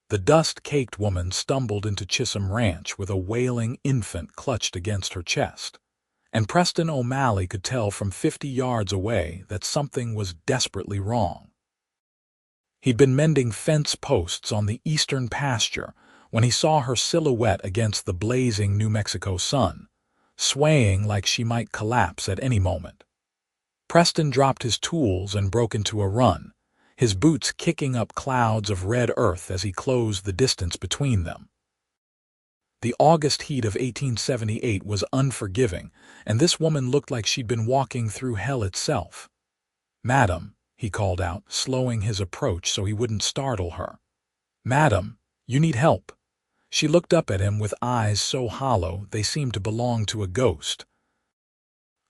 The dust-caked woman stumbled into Chisholm Ranch with a wailing infant clutched against her chest, and Preston O'Malley could tell from 50 yards away that something was desperately wrong. He'd been mending fence posts on the eastern pasture when he saw her silhouette against the blazing New Mexico sun, swaying like she might collapse at any moment. Preston dropped his tools and broke into a run, his boots kicking up clouds of red earth as he closed the distance between them. The August heat of 1878 was unforgiving, and this woman looked like she'd been walking through hell itself. "Madam," he called out, slowing his approach so he wouldn't startle her. "Madam, you need help." She looked up at him with eyes so hollow they seemed to belong to a ghost.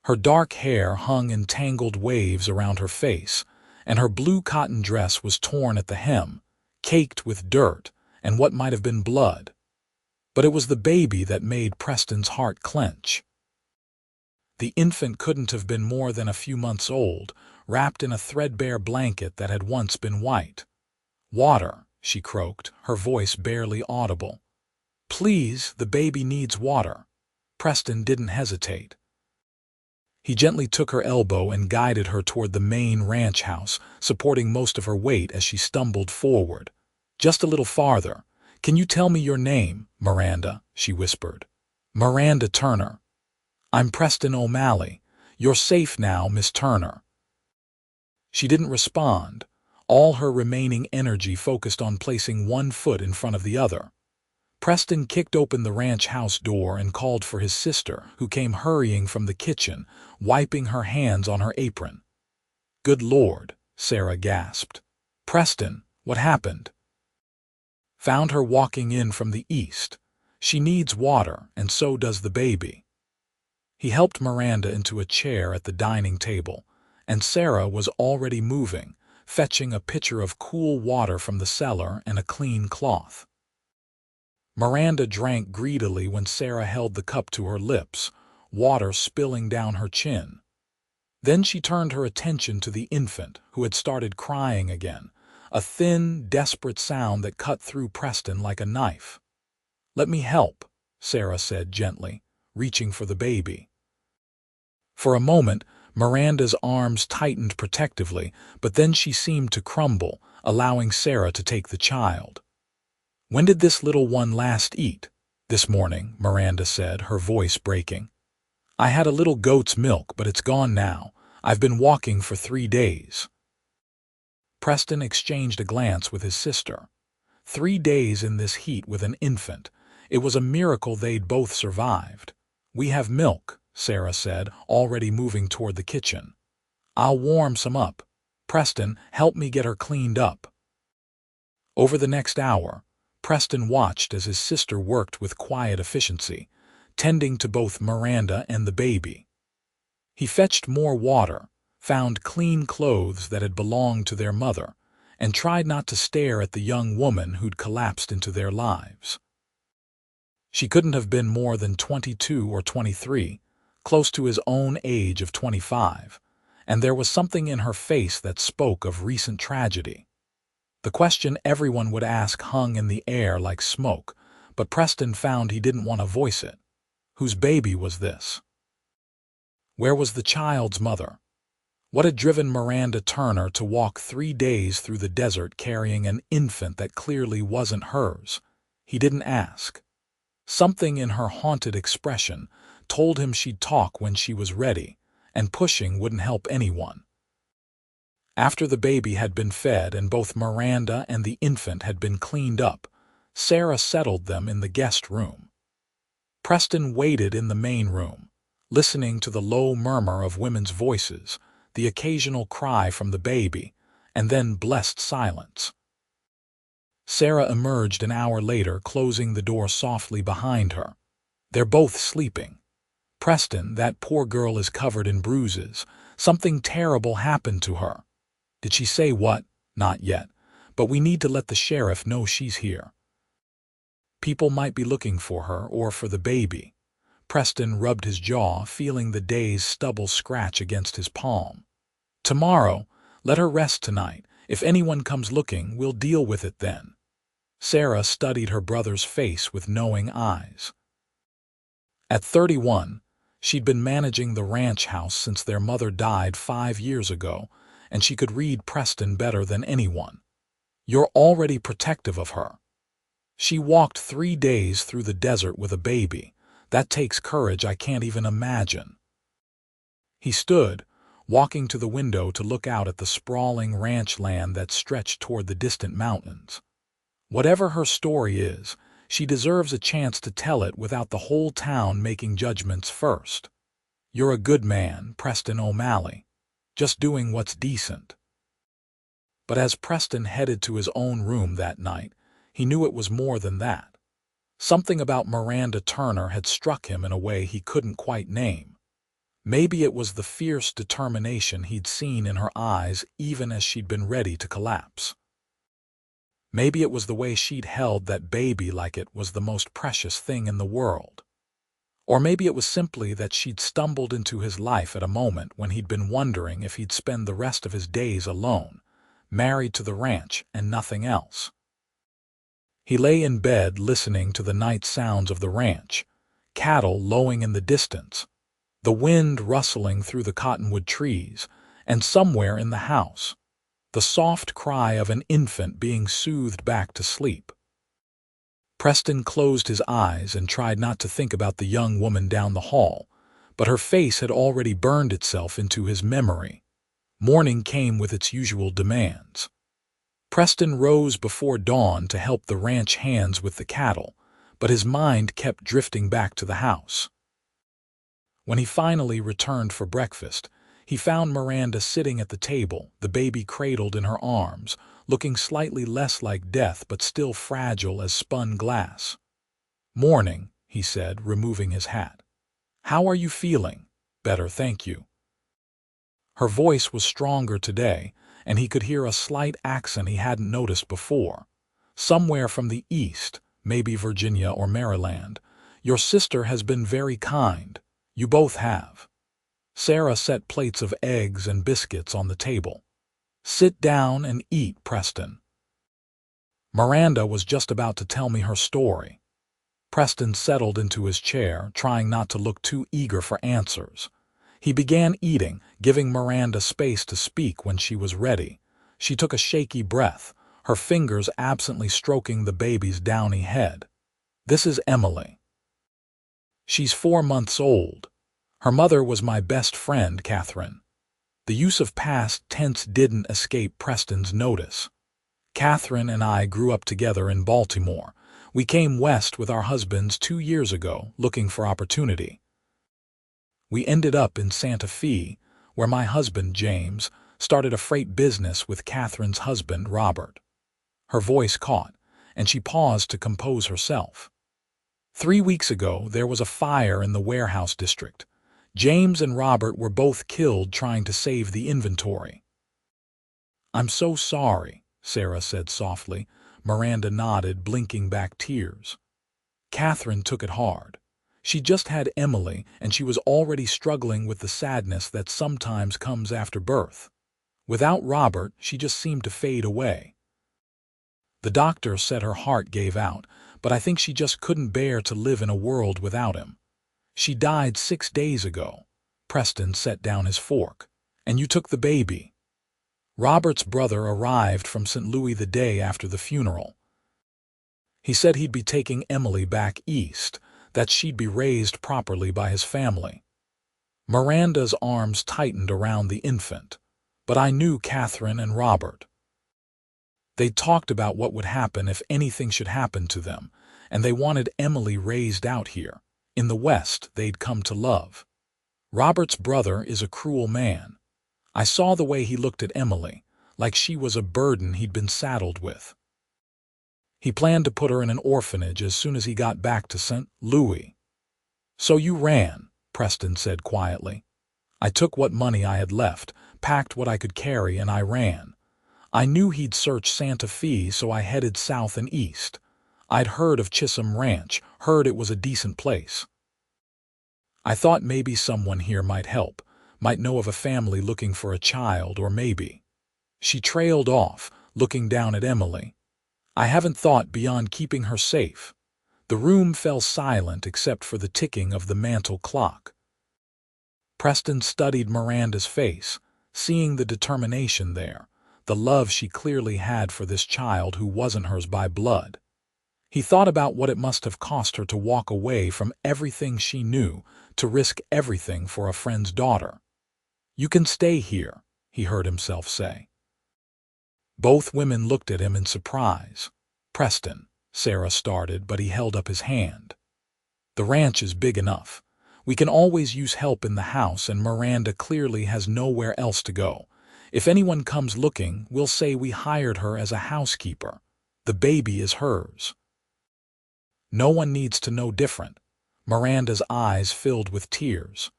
Her dark hair hung in tangled waves around her face, and her blue cotton dress was torn at the hem, caked with dirt and what might have been blood. But it was the baby that made Preston's heart clench. The infant couldn't have been more than a few months old, wrapped in a threadbare blanket that had once been white. "Water," she croaked, her voice barely audible. "Please, the baby needs water." Preston didn't hesitate. He gently took her elbow and guided her toward the main ranch house, supporting most of her weight as she stumbled forward. "Just a little farther. Can you tell me your name, Miranda?" she whispered. "Miranda Turner." "I'm Preston O'Malley. You're safe now, Miss Turner." She didn't respond, all her remaining energy focused on placing one foot in front of the other. Preston kicked open the ranch house door and called for his sister, who came hurrying from the kitchen, wiping her hands on her apron. "Good Lord," Sarah gasped. "Preston, what happened?" "Found her walking in from the east. She needs water, and so does the baby." He helped Miranda into a chair at the dining table, and Sarah was already moving, fetching a pitcher of cool water from the cellar and a clean cloth. Miranda drank greedily when Sarah held the cup to her lips, water spilling down her chin. Then she turned her attention to the infant, who had started crying again, a thin, desperate sound that cut through Preston like a knife. "Let me help," Sarah said gently, reaching for the baby. For a moment, Miranda's arms tightened protectively, but then she seemed to crumble, allowing Sarah to take the child. "When did this little one last eat?" "This morning," Miranda said, her voice breaking. "I had a little goat's milk, but it's gone now. I've been walking for 3 days." Preston exchanged a glance with his sister. 3 days in this heat with an infant. It was a miracle they'd both survived. "We have milk," Sarah said, already moving toward the kitchen. "I'll warm some up. Preston, help me get her cleaned up." Over the next hour, Preston watched as his sister worked with quiet efficiency, tending to both Miranda and the baby. He fetched more water, found clean clothes that had belonged to their mother, and tried not to stare at the young woman who'd collapsed into their lives. She couldn't have been more than 22 or 23, close to his own age of 25, and there was something in her face that spoke of recent tragedy. The question everyone would ask hung in the air like smoke, but Preston found he didn't want to voice it. Whose baby was this? Where was the child's mother? What had driven Miranda Turner to walk 3 days through the desert carrying an infant that clearly wasn't hers? He didn't ask. Something in her haunted expression told him she'd talk when she was ready, and pushing wouldn't help anyone. After the baby had been fed and both Miranda and the infant had been cleaned up, Sarah settled them in the guest room. Preston waited in the main room, listening to the low murmur of women's voices, the occasional cry from the baby, and then blessed silence. Sarah emerged an hour later, closing the door softly behind her. "They're both sleeping. Preston, that poor girl is covered in bruises. Something terrible happened to her." "Did she say what?" "Not yet, but we need to let the sheriff know she's here. People might be looking for her or for the baby." Preston rubbed his jaw, feeling the day's stubble scratch against his palm. "Tomorrow, let her rest tonight. If anyone comes looking, we'll deal with it then." Sarah studied her brother's face with knowing eyes. At 31, she'd been managing the ranch house since their mother died 5 years ago, and she could read Preston better than anyone. You're already protective of her. She walked 3 days through the desert with a baby. That takes courage I can't even imagine. He stood, walking to the window to look out at the sprawling ranch land that stretched toward the distant mountains. Whatever her story is, she deserves a chance to tell it without the whole town making judgments first. You're a good man, Preston O'Malley, just doing what's decent. But as Preston headed to his own room that night, he knew it was more than that. Something about Miranda Turner had struck him in a way he couldn't quite name. Maybe it was the fierce determination he'd seen in her eyes even as she'd been ready to collapse. Maybe it was the way she'd held that baby like it was the most precious thing in the world. Or maybe it was simply that she'd stumbled into his life at a moment when he'd been wondering if he'd spend the rest of his days alone, married to the ranch and nothing else. He lay in bed listening to the night sounds of the ranch, cattle lowing in the distance, the wind rustling through the cottonwood trees, and somewhere in the house, the soft cry of an infant being soothed back to sleep. Preston closed his eyes and tried not to think about the young woman down the hall, but her face had already burned itself into his memory. Morning came with its usual demands. Preston rose before dawn to help the ranch hands with the cattle, but his mind kept drifting back to the house. When he finally returned for breakfast, he found Miranda sitting at the table, the baby cradled in her arms, looking slightly less like death but still fragile as spun glass. "Morning," he said, removing his hat. "How are you feeling?" "Better, thank you." Her voice was stronger today, and he could hear a slight accent he hadn't noticed before. "Somewhere from the east, maybe Virginia or Maryland. Your sister has been very kind. You both have." Sarah set plates of eggs and biscuits on the table. "Sit down and eat, Preston." Miranda was just about to tell me her story. Preston settled into his chair, trying not to look too eager for answers. He began eating, giving Miranda space to speak when she was ready. She took a shaky breath, her fingers absently stroking the baby's downy head. "This is Emily. She's 4 months old. Her mother was my best friend, Catherine." The use of past tense didn't escape Preston's notice. "Catherine and I grew up together in Baltimore. We came west with our husbands 2 years ago, looking for opportunity. We ended up in Santa Fe, where my husband, James, started a freight business with Catherine's husband, Robert." Her voice caught, and she paused to compose herself. "3 weeks ago, there was a fire in the warehouse district. James and Robert were both killed trying to save the inventory." "I'm so sorry," Sarah said softly. Miranda nodded, blinking back tears. Catherine took it hard. She just had Emily, and she was already struggling with the sadness that sometimes comes after birth. Without Robert, she just seemed to fade away. "The doctor said her heart gave out, but I think she just couldn't bear to live in a world without him. She died 6 days ago." Preston set down his fork. "And you took the baby." "Robert's brother arrived from St. Louis the day after the funeral. He said he'd be taking Emily back east, that she'd be raised properly by his family." Miranda's arms tightened around the infant. "But I knew Catherine and Robert. They talked about what would happen if anything should happen to them, and they wanted Emily raised out here, in the West they'd come to love. Robert's brother is a cruel man. I saw the way he looked at Emily, like she was a burden he'd been saddled with. He planned to put her in an orphanage as soon as he got back to St. Louis." "So you ran," Preston said quietly. "I took what money I had left, packed what I could carry, and I ran. I knew he'd search Santa Fe, so I headed south and east. I'd heard of Chisholm Ranch, heard it was a decent place. I thought maybe someone here might help, might know of a family looking for a child, or maybe—" She trailed off, looking down at Emily. I haven't thought beyond keeping her safe. The room fell silent except for the ticking of the mantel clock. Preston studied Miranda's face, seeing the determination there, the love she clearly had for this child who wasn't hers by blood. He thought about what it must have cost her to walk away from everything she knew, to risk everything for a friend's daughter. "You can stay here," he heard himself say. Both women looked at him in surprise. "Preston," Sarah started, but he held up his hand. "The ranch is big enough. We can always use help in the house, and Miranda clearly has nowhere else to go. If anyone comes looking, we'll say we hired her as a housekeeper. The baby is hers." "No one needs to know different." Miranda's eyes filled with tears.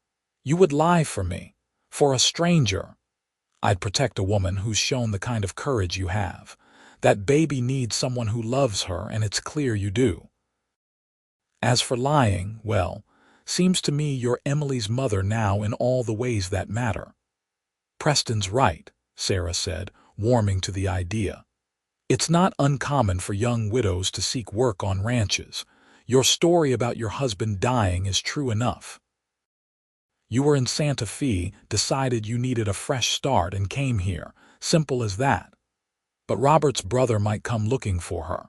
"You would lie for me, for a stranger." "I'd protect a woman who's shown the kind of courage you have. That baby needs someone who loves her, and it's clear you do. As for lying, well, seems to me you're Emily's mother now in all the ways that matter." "Preston's right," Sarah said, warming to the idea. "It's not uncommon for young widows to seek work on ranches. Your story about your husband dying is true enough. You were in Santa Fe, decided you needed a fresh start, and came here. Simple as that. But Robert's brother might come looking for her."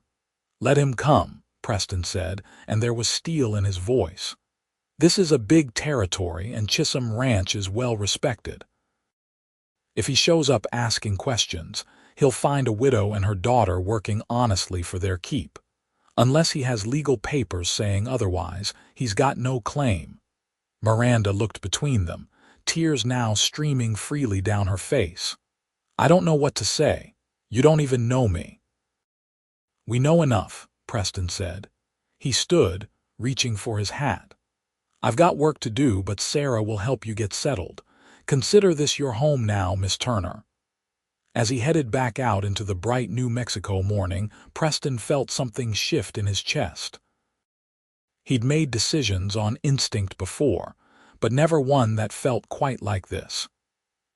"Let him come," Preston said, and there was steel in his voice. "This is a big territory, and Chisholm Ranch is well respected. If he shows up asking questions, he'll find a widow and her daughter working honestly for their keep. Unless he has legal papers saying otherwise, he's got no claim." Miranda looked between them, tears now streaming freely down her face. "I don't know what to say. You don't even know me." "We know enough," Preston said. He stood, reaching for his hat. "I've got work to do, but Sarah will help you get settled. Consider this your home now, Miss Turner." As he headed back out into the bright New Mexico morning, Preston felt something shift in his chest. He'd made decisions on instinct before, but never one that felt quite like this.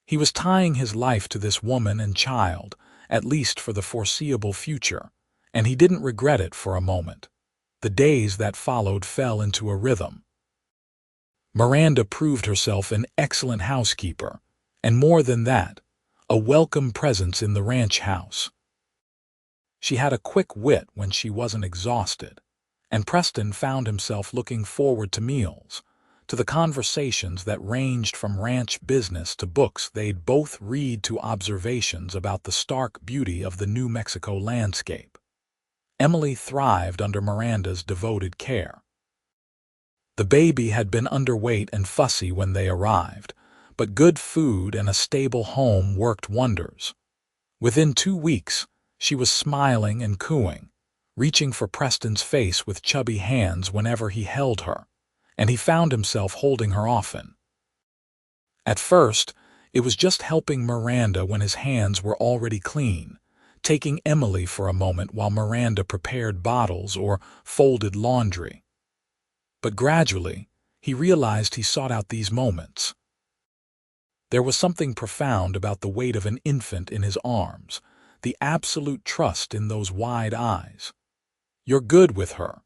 He was tying his life to this woman and child, at least for the foreseeable future, and he didn't regret it for a moment. The days that followed fell into a rhythm. Miranda proved herself an excellent housekeeper, and more than that, a welcome presence in the ranch house. She had a quick wit when she wasn't exhausted, and Preston found himself looking forward to meals, to the conversations that ranged from ranch business to books they'd both read to observations about the stark beauty of the New Mexico landscape. Emily thrived under Miranda's devoted care. The baby had been underweight and fussy when they arrived, but good food and a stable home worked wonders. Within 2 weeks, she was smiling and cooing, reaching for Preston's face with chubby hands whenever he held her, and he found himself holding her often. At first, it was just helping Miranda when his hands were already clean, taking Emily for a moment while Miranda prepared bottles or folded laundry. But gradually, he realized he sought out these moments. There was something profound about the weight of an infant in his arms, the absolute trust in those wide eyes. "You're good with her,"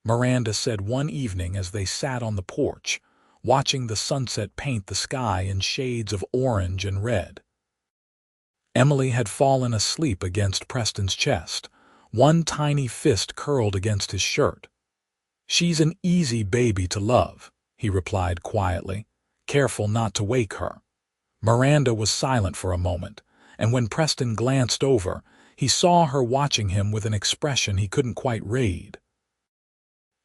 Miranda said one evening as they sat on the porch, watching the sunset paint the sky in shades of orange and red. Emily had fallen asleep against Preston's chest, one tiny fist curled against his shirt. "She's an easy baby to love," he replied quietly, careful not to wake her. Miranda was silent for a moment, and when Preston glanced over, he saw her watching him with an expression he couldn't quite read.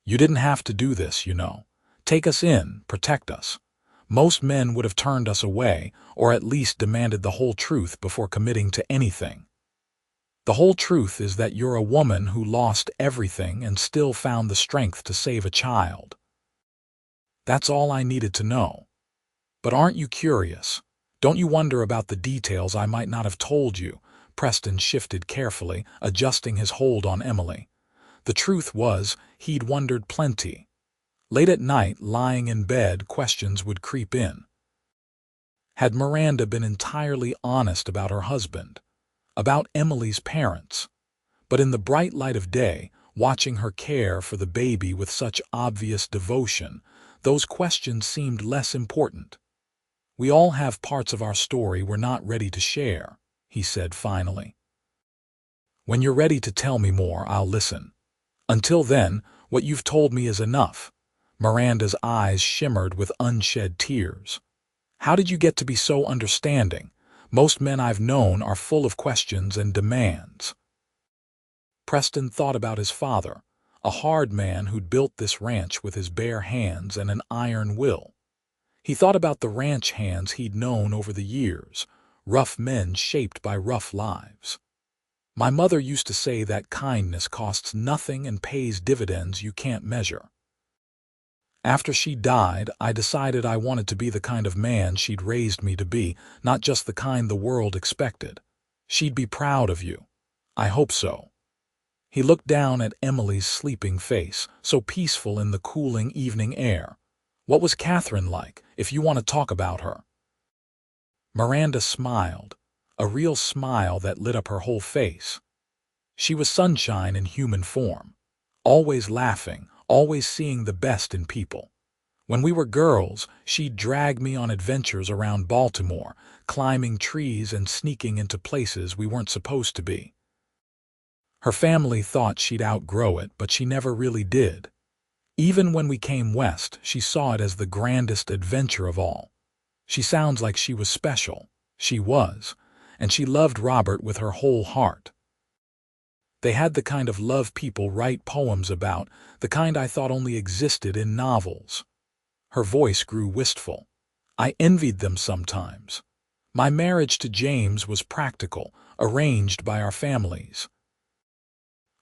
"You didn't have to do this, you know. Take us in, protect us. Most men would have turned us away, or at least demanded the whole truth before committing to anything. The whole truth is that you're a woman who lost everything and still found the strength to save a child. That's all I needed to know. But aren't you curious? Don't you wonder about the details I might not have told you?" Preston shifted carefully, adjusting his hold on Emily. The truth was, he'd wondered plenty. Late at night, lying in bed, questions would creep in. Had Miranda been entirely honest about her husband? About Emily's parents? But in the bright light of day, watching her care for the baby with such obvious devotion, those questions seemed less important. "We all have parts of our story we're not ready to share," he said finally. "When you're ready to tell me more, I'll listen. Until then, what you've told me is enough." Miranda's eyes shimmered with unshed tears. "How did you get to be so understanding? Most men I've known are full of questions and demands." Preston thought about his father, a hard man who'd built this ranch with his bare hands and an iron will. He thought about the ranch hands he'd known over the years, rough men shaped by rough lives. "My mother used to say that kindness costs nothing and pays dividends you can't measure. After she died, I decided I wanted to be the kind of man she'd raised me to be, not just the kind the world expected. She'd be proud of you. I hope so." He looked down at Emily's sleeping face, so peaceful in the cooling evening air. "What was Catherine like, if you want to talk about her?" Miranda smiled, a real smile that lit up her whole face. She was sunshine in human form, always laughing, always seeing the best in people. When we were girls, she'd drag me on adventures around Baltimore, climbing trees and sneaking into places we weren't supposed to be. Her family thought she'd outgrow it, but she never really did. Even when we came west, she saw it as the grandest adventure of all. She sounds like she was special. She was, and she loved Robert with her whole heart. They had the kind of love people write poems about, the kind I thought only existed in novels. Her voice grew wistful. "I envied them sometimes. My marriage to James was practical, arranged by our families.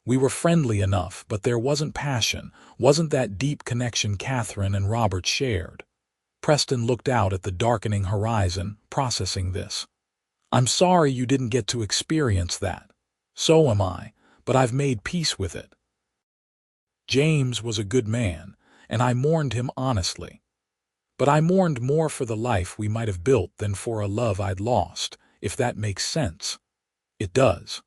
We were friendly enough, but there wasn't passion, wasn't that deep connection Catherine and Robert shared." Preston looked out at the darkening horizon, processing this. "I'm sorry you didn't get to experience that. So am I, but I've made peace with it. James was a good man, and I mourned him honestly. But I mourned more for the life we might have built than for a love I'd lost, if that makes sense." "It does."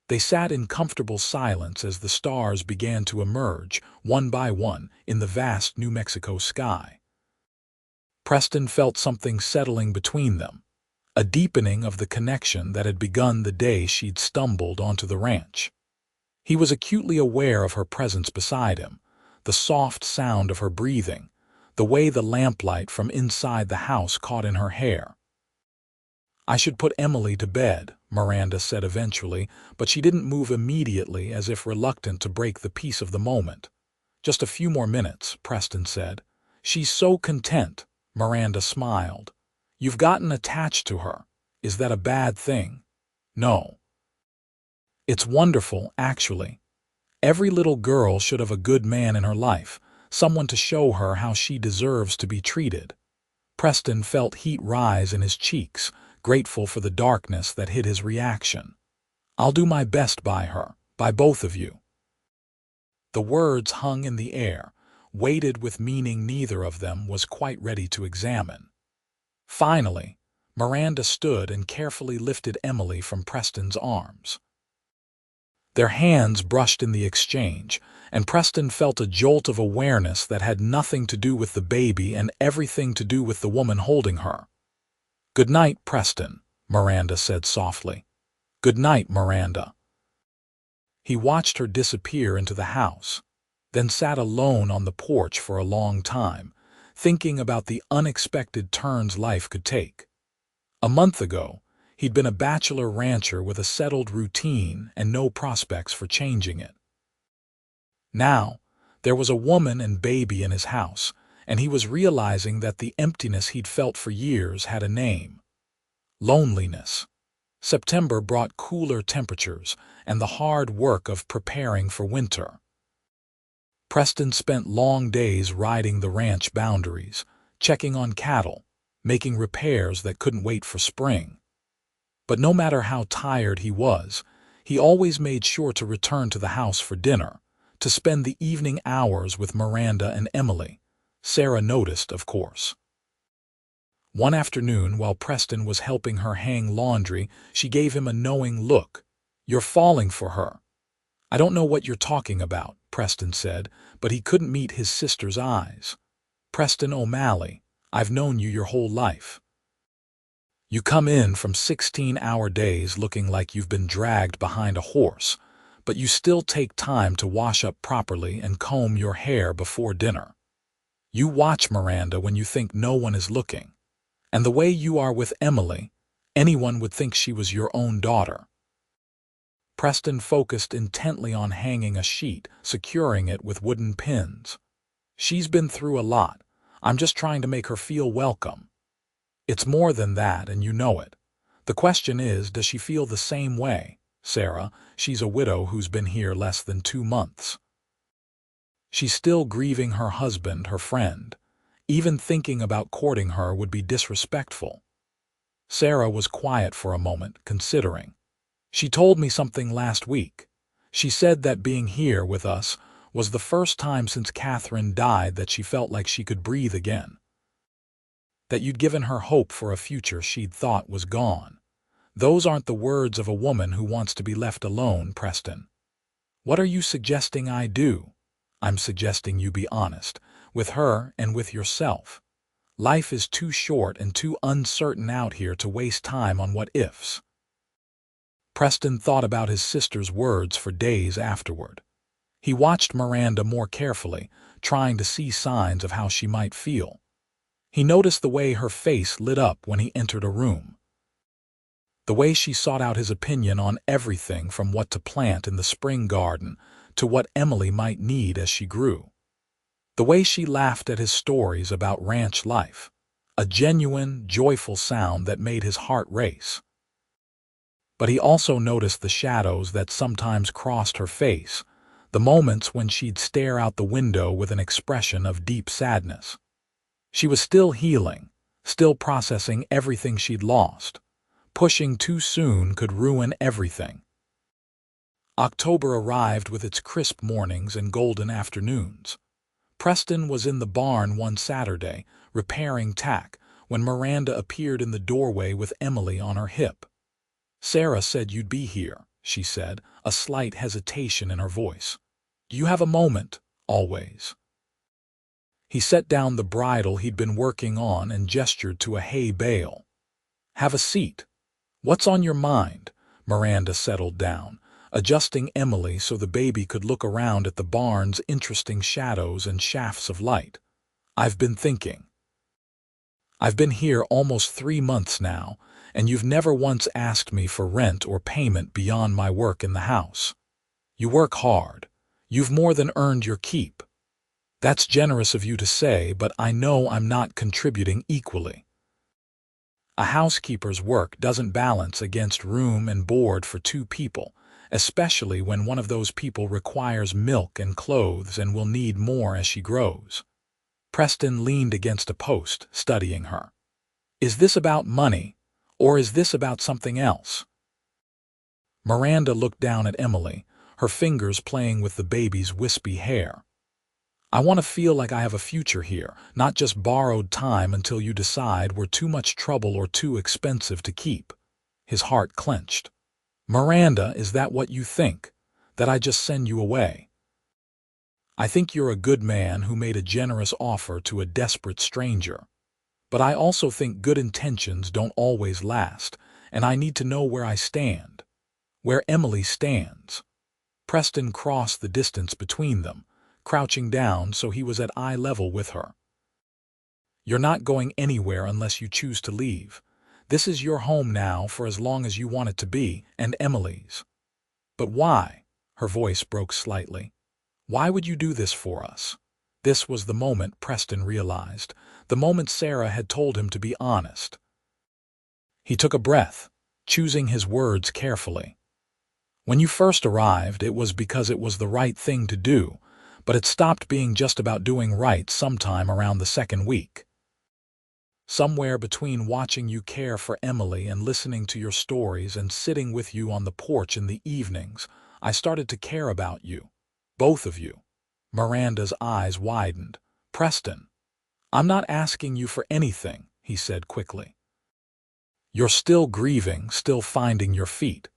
They sat in comfortable silence as the stars began to emerge, one by one, in the vast New Mexico sky. Preston felt something settling between them, a deepening of the connection that had begun the day she'd stumbled onto the ranch. He was acutely aware of her presence beside him, the soft sound of her breathing, the way the lamplight from inside the house caught in her hair. "I should put Emily to bed," Miranda said eventually, but she didn't move immediately, as if reluctant to break the peace of the moment. "Just a few more minutes," Preston said. "She's so content," Miranda smiled. "You've gotten attached to her. Is that a bad thing?" "No. It's wonderful, actually. Every little girl should have a good man in her life, someone to show her how she deserves to be treated." Preston felt heat rise in his cheeks, grateful for the darkness that hid his reaction. "I'll do my best by her, by both of you." The words hung in the air, weighted with meaning neither of them was quite ready to examine. Finally, Miranda stood and carefully lifted Emily from Preston's arms. Their hands brushed in the exchange, and Preston felt a jolt of awareness that had nothing to do with the baby and everything to do with the woman holding her. "Good night, Preston," Miranda said softly. "Good night, Miranda." He watched her disappear into the house, then sat alone on the porch for a long time, thinking about the unexpected turns life could take. A month ago, he'd been a bachelor rancher with a settled routine and no prospects for changing it. Now, there was a woman and baby in his house, and he was realizing that the emptiness he'd felt for years had a name: loneliness. September brought cooler temperatures and the hard work of preparing for winter. Preston spent long days riding the ranch boundaries, checking on cattle, making repairs that couldn't wait for spring. But no matter how tired he was, he always made sure to return to the house for dinner, to spend the evening hours with Miranda and Emily. Sarah noticed, of course. One afternoon, while Preston was helping her hang laundry, she gave him a knowing look. "You're falling for her." I don't know what you're talking about, Preston said, but he couldn't meet his sister's eyes. Preston O'Malley, I've known you your whole life. You come in from 16-hour days looking like you've been dragged behind a horse, but you still take time to wash up properly and comb your hair before dinner. You watch Miranda when you think no one is looking. And the way you are with Emily, anyone would think she was your own daughter. Preston focused intently on hanging a sheet, securing it with wooden pins. She's been through a lot. I'm just trying to make her feel welcome. It's more than that, and you know it. The question is, does she feel the same way? Sarah, she's a widow who's been here less than 2 months. She's still grieving her husband, her friend. Even thinking about courting her would be disrespectful. Sarah was quiet for a moment, considering. She told me something last week. She said that being here with us was the first time since Catherine died that she felt like she could breathe again. That you'd given her hope for a future she'd thought was gone. Those aren't the words of a woman who wants to be left alone, Preston. What are you suggesting I do? I'm suggesting you be honest, with her and with yourself. Life is too short and too uncertain out here to waste time on what-ifs. Preston thought about his sister's words for days afterward. He watched Miranda more carefully, trying to see signs of how she might feel. He noticed the way her face lit up when he entered a room. The way she sought out his opinion on everything from what to plant in the spring garden to what Emily might need as she grew. The way she laughed at his stories about ranch life, a genuine, joyful sound that made his heart race. But he also noticed the shadows that sometimes crossed her face, the moments when she'd stare out the window with an expression of deep sadness. She was still healing, still processing everything she'd lost. Pushing too soon could ruin everything. October arrived with its crisp mornings and golden afternoons. Preston was in the barn one Saturday, repairing tack, when Miranda appeared in the doorway with Emily on her hip. "Sarah said you'd be here," she said, a slight hesitation in her voice. "Do you have a moment, always?" He set down the bridle he'd been working on and gestured to a hay bale. "Have a seat. What's on your mind?" Miranda settled down, adjusting Emily so the baby could look around at the barn's interesting shadows and shafts of light. "I've been thinking. I've been here almost 3 months now, and you've never once asked me for rent or payment beyond my work in the house. You work hard. You've more than earned your keep. That's generous of you to say, but I know I'm not contributing equally. A housekeeper's work doesn't balance against room and board for 2 people, especially when one of those people requires milk and clothes and will need more as she grows." Preston leaned against a post, studying her. "Is this about money, or is this about something else?" Miranda looked down at Emily, her fingers playing with the baby's wispy hair. "I want to feel like I have a future here, not just borrowed time until you decide we're too much trouble or too expensive to keep." His heart clenched. "Miranda, is that what you think? That I just send you away?" "I think you're a good man who made a generous offer to a desperate stranger. But I also think good intentions don't always last, and I need to know where I stand. Where Emily stands." Preston crossed the distance between them, crouching down so he was at eye level with her. "You're not going anywhere unless you choose to leave. This is your home now for as long as you want it to be, and Emily's." "But why?" Her voice broke slightly. "Why would you do this for us?" This was the moment Preston realized, the moment Sarah had told him to be honest. He took a breath, choosing his words carefully. "When you first arrived, it was because it was the right thing to do, but it stopped being just about doing right sometime around the 2nd week. Somewhere between watching you care for Emily and listening to your stories and sitting with you on the porch in the evenings, I started to care about you. Both of you." Miranda's eyes widened. "Preston, I'm not asking you for anything," he said quickly. "You're still grieving, still finding your feet.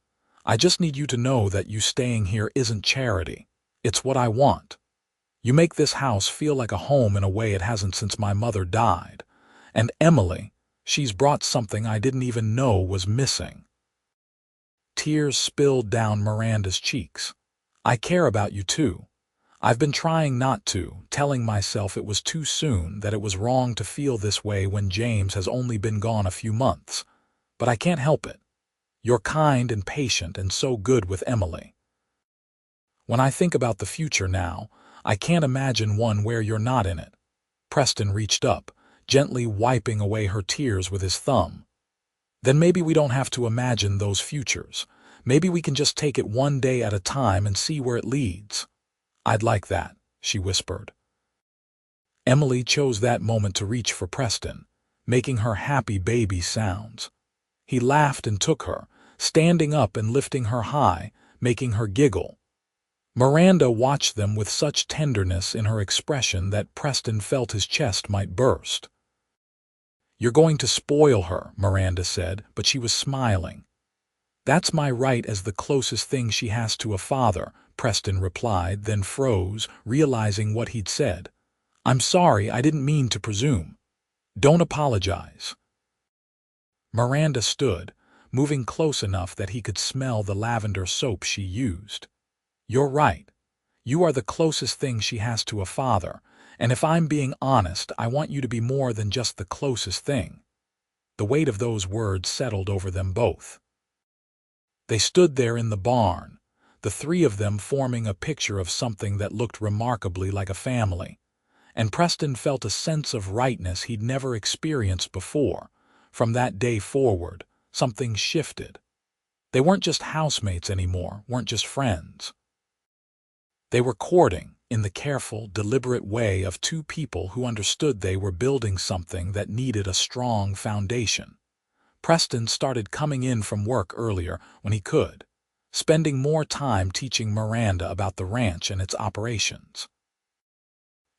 I just need you to know that you staying here isn't charity. It's what I want. You make this house feel like a home in a way it hasn't since my mother died. And Emily, she's brought something I didn't even know was missing." Tears spilled down Miranda's cheeks. "I care about you too. I've been trying not to, telling myself it was too soon, that it was wrong to feel this way when James has only been gone a few months. But I can't help it. You're kind and patient and so good with Emily. When I think about the future now, I can't imagine one where you're not in it." Preston reached up, gently wiping away her tears with his thumb. "Then maybe we don't have to imagine those futures. Maybe we can just take it one day at a time and see where it leads." "I'd like that," she whispered. Emily chose that moment to reach for Preston, making her happy baby sounds. He laughed and took her, standing up and lifting her high, making her giggle. Miranda watched them with such tenderness in her expression that Preston felt his chest might burst. "You're going to spoil her," Miranda said, but she was smiling. "That's my right as the closest thing she has to a father," Preston replied, then froze, realizing what he'd said. "I'm sorry, I didn't mean to presume. Don't apologize." Miranda stood, moving close enough that he could smell the lavender soap she used. "You're right. You are the closest thing she has to a father, and if I'm being honest, I want you to be more than just the closest thing." The weight of those words settled over them both. They stood there in the barn, the three of them forming a picture of something that looked remarkably like a family, and Preston felt a sense of rightness he'd never experienced before. From that day forward, something shifted. They weren't just housemates anymore, weren't just friends. They were courting, in the careful, deliberate way of two people who understood they were building something that needed a strong foundation. Preston started coming in from work earlier when he could, spending more time teaching Miranda about the ranch and its operations.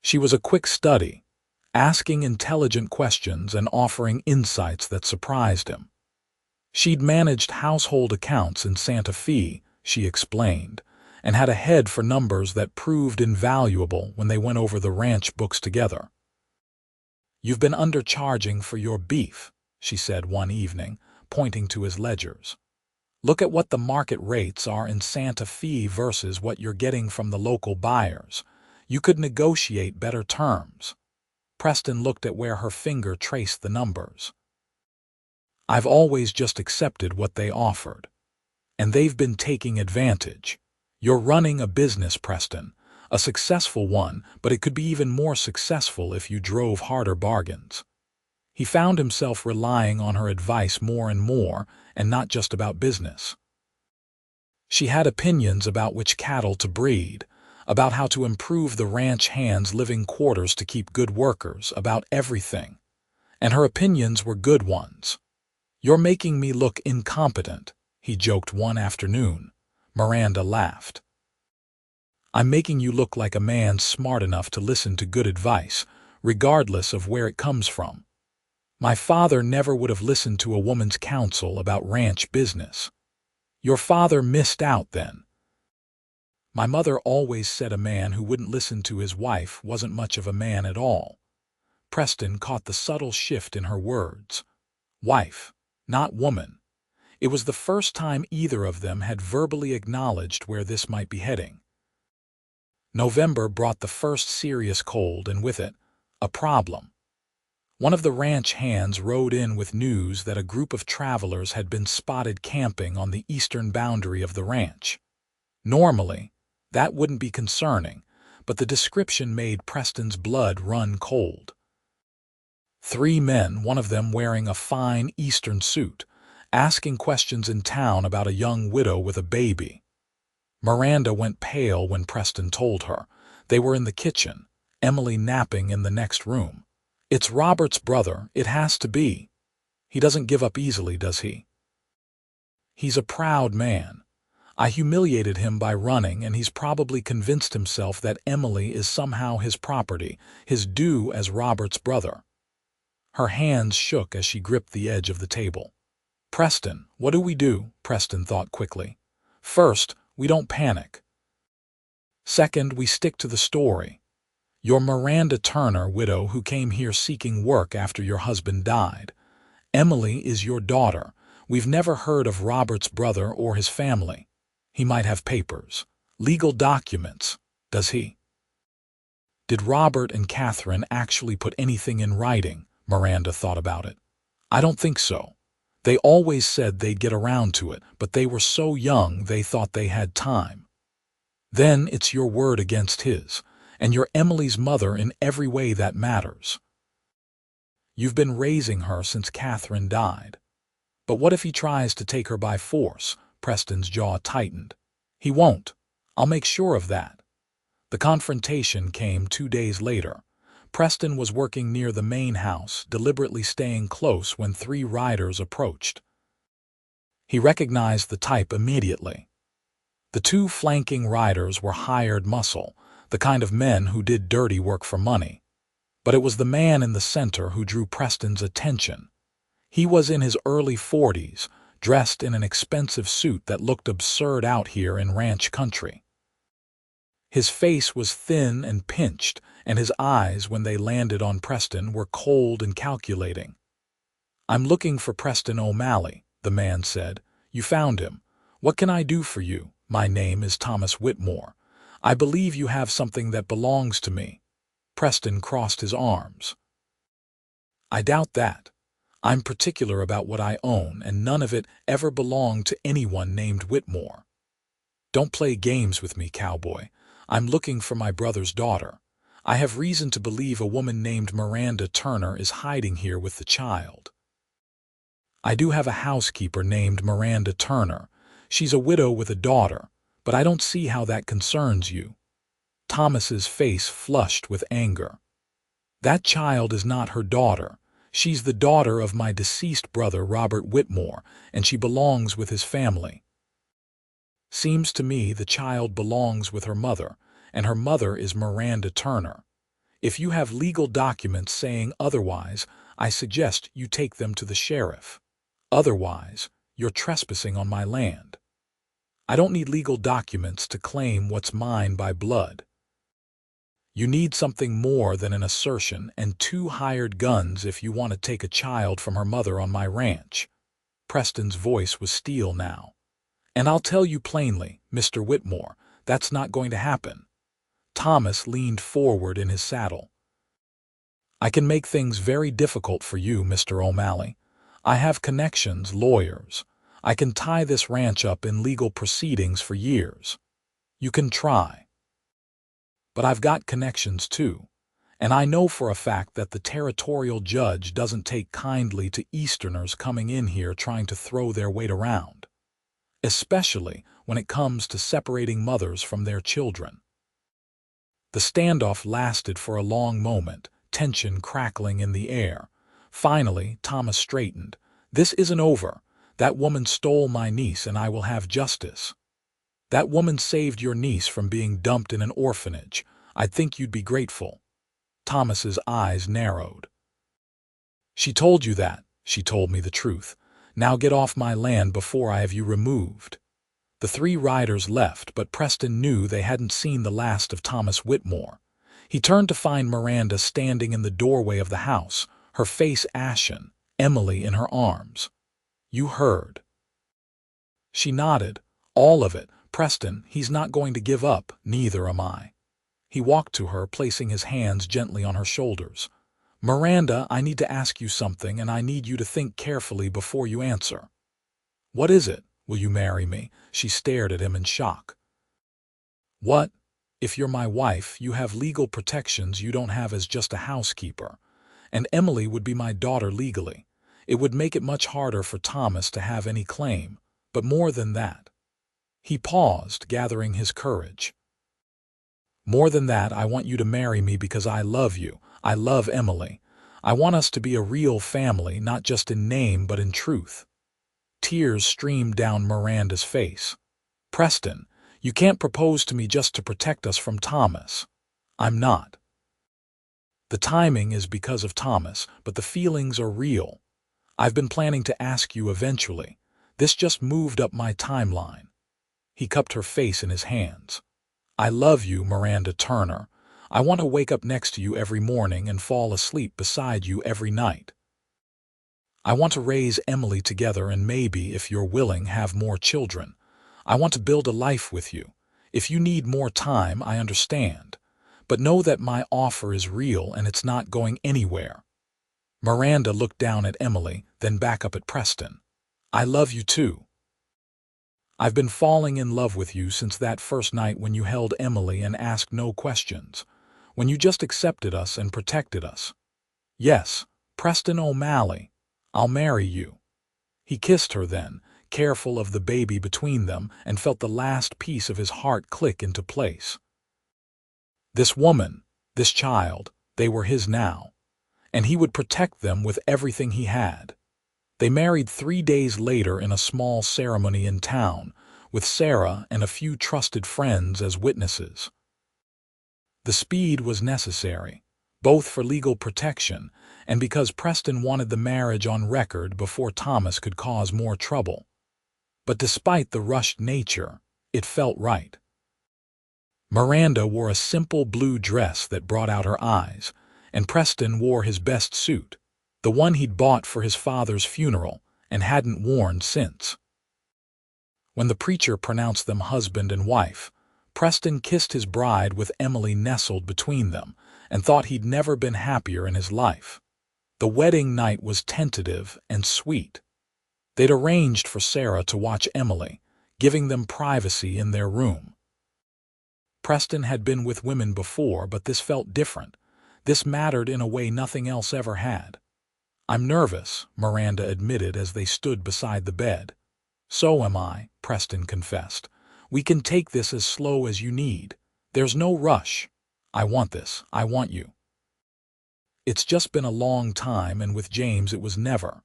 She was a quick study, asking intelligent questions and offering insights that surprised him. She'd managed household accounts in Santa Fe, she explained, and had a head for numbers that proved invaluable when they went over the ranch books together. "You've been undercharging for your beef," she said one evening, pointing to his ledgers. "Look at what the market rates are in Santa Fe versus what you're getting from the local buyers. You could negotiate better terms." Preston looked at where her finger traced the numbers. "I've always just accepted what they offered. And they've been taking advantage. You're running a business, Preston, a successful one, but it could be even more successful if you drove harder bargains." He found himself relying on her advice more and more, and not just about business. She had opinions about which cattle to breed, about how to improve the ranch hands' living quarters to keep good workers, about everything. And her opinions were good ones. "You're making me look incompetent," he joked one afternoon. Miranda laughed. "I'm making you look like a man smart enough to listen to good advice, regardless of where it comes from. My father never would have listened to a woman's counsel about ranch business." "Your father missed out then." "My mother always said a man who wouldn't listen to his wife wasn't much of a man at all." Preston caught the subtle shift in her words. Wife, not woman. It was the first time either of them had verbally acknowledged where this might be heading. November brought the first serious cold, and with it, a problem. One of the ranch hands rode in with news that a group of travelers had been spotted camping on the eastern boundary of the ranch. Normally, that wouldn't be concerning, but the description made Preston's blood run cold. 3 men, one of them wearing a fine eastern suit, asking questions in town about a young widow with a baby. Miranda went pale when Preston told her. They were in the kitchen, Emily napping in the next room. "It's Robert's brother, it has to be. He doesn't give up easily, does he? He's a proud man. I humiliated him by running, and he's probably convinced himself that Emily is somehow his property, his due as Robert's brother." Her hands shook as she gripped the edge of the table. "Preston, what do we do?" Preston thought quickly. First, we don't panic. Second, we stick to the story. You're Miranda Turner, widow who came here seeking work after your husband died. Emily is your daughter. We've never heard of Robert's brother or his family. He might have papers, legal documents. Does he? Did Robert and Catherine actually put anything in writing? Miranda thought about it. I don't think so. They always said they'd get around to it, but they were so young they thought they had time. Then it's your word against his, and you're Emily's mother in every way that matters. You've been raising her since Catherine died. But what if he tries to take her by force? Preston's jaw tightened. He won't. I'll make sure of that. The confrontation came 2 days later. Preston was working near the main house, deliberately staying close when 3 riders approached. He recognized the type immediately. The 2 flanking riders were hired muscle, the kind of men who did dirty work for money. But it was the man in the center who drew Preston's attention. He was in his early 40s, dressed in an expensive suit that looked absurd out here in ranch country. His face was thin and pinched, and his eyes, when they landed on Preston, were cold and calculating. "I'm looking for Preston O'Malley," the man said. "You found him. What can I do for you? My name is Thomas Whitmore. I believe you have something that belongs to me." Preston crossed his arms. "I doubt that. I'm particular about what I own, and none of it ever belonged to anyone named Whitmore. Don't play games with me, Cowboy. I'm looking for my brother's daughter. I have reason to believe a woman named Miranda Turner is hiding here with the child. I do have a housekeeper named Miranda Turner. She's a widow with a daughter, but I don't see how that concerns you." Thomas's face flushed with anger. "That child is not her daughter. She's the daughter of my deceased brother, Robert Whitmore, and she belongs with his family. Seems to me the child belongs with her mother, and her mother is Miranda Turner. If you have legal documents saying otherwise, I suggest you take them to the sheriff. Otherwise, you're trespassing on my land. I don't need legal documents to claim what's mine by blood. You need something more than an assertion and 2 hired guns if you want to take a child from her mother on my ranch." Preston's voice was steel now. "And I'll tell you plainly, Mr. Whitmore, that's not going to happen." Thomas leaned forward in his saddle. "I can make things very difficult for you, Mr. O'Malley. I have connections, lawyers. I can tie this ranch up in legal proceedings for years. You can try. But I've got connections too, and I know for a fact that the territorial judge doesn't take kindly to Easterners coming in here trying to throw their weight around, especially when it comes to separating mothers from their children." The standoff lasted for a long moment, tension crackling in the air. Finally, Thomas straightened. "This isn't over. That woman stole my niece, and I will have justice. That woman saved your niece from being dumped in an orphanage. I think you'd be grateful." Thomas's eyes narrowed. "She told you that. She told me the truth. Now get off my land before I have you removed." The 3 riders left, but Preston knew they hadn't seen the last of Thomas Whitmore. He turned to find Miranda standing in the doorway of the house, her face ashen, Emily in her arms. "You heard." She nodded. "All of it. Preston, he's not going to give up, neither am I." He walked to her, placing his hands gently on her shoulders. "Miranda, I need to ask you something, and I need you to think carefully before you answer." "What is it? Will you marry me?" She stared at him in shock. "What? If you're my wife, you have legal protections you don't have as just a housekeeper. And Emily would be my daughter legally. It would make it much harder for Thomas to have any claim, but more than that." He paused, gathering his courage. "More than that, I want you to marry me because I love you. I love Emily. I want us to be a real family, not just in name but in truth." Tears streamed down Miranda's face. "Preston, you can't propose to me just to protect us from Thomas. I'm not. The timing is because of Thomas, but the feelings are real. I've been planning to ask you eventually. This just moved up my timeline." He cupped her face in his hands. "I love you, Miranda Turner. I want to wake up next to you every morning and fall asleep beside you every night. I want to raise Emily together and maybe, if you're willing, have more children. I want to build a life with you. If you need more time, I understand. But know that my offer is real and it's not going anywhere." Miranda looked down at Emily, then back up at Preston. "I love you too. I've been falling in love with you since that first night when you held Emily and asked no questions, when you just accepted us and protected us. Yes, Preston O'Malley, I'll marry you." He kissed her then, careful of the baby between them, and felt the last piece of his heart click into place. This woman, this child, they were his now, and he would protect them with everything he had. They married 3 days later in a small ceremony in town, with Sarah and a few trusted friends as witnesses. The speed was necessary, both for legal protection and because Preston wanted the marriage on record before Thomas could cause more trouble. But despite the rushed nature, it felt right. Miranda wore a simple blue dress that brought out her eyes, and Preston wore his best suit, the one he'd bought for his father's funeral and hadn't worn since. When the preacher pronounced them husband and wife, Preston kissed his bride with Emily nestled between them and thought he'd never been happier in his life. The wedding night was tentative and sweet. They'd arranged for Sarah to watch Emily, giving them privacy in their room. Preston had been with women before, but this felt different. This mattered in a way nothing else ever had. "I'm nervous," Miranda admitted as they stood beside the bed. "So am I," Preston confessed. "We can take this as slow as you need. There's no rush. I want this. I want you. It's just been a long time, and with James it was never."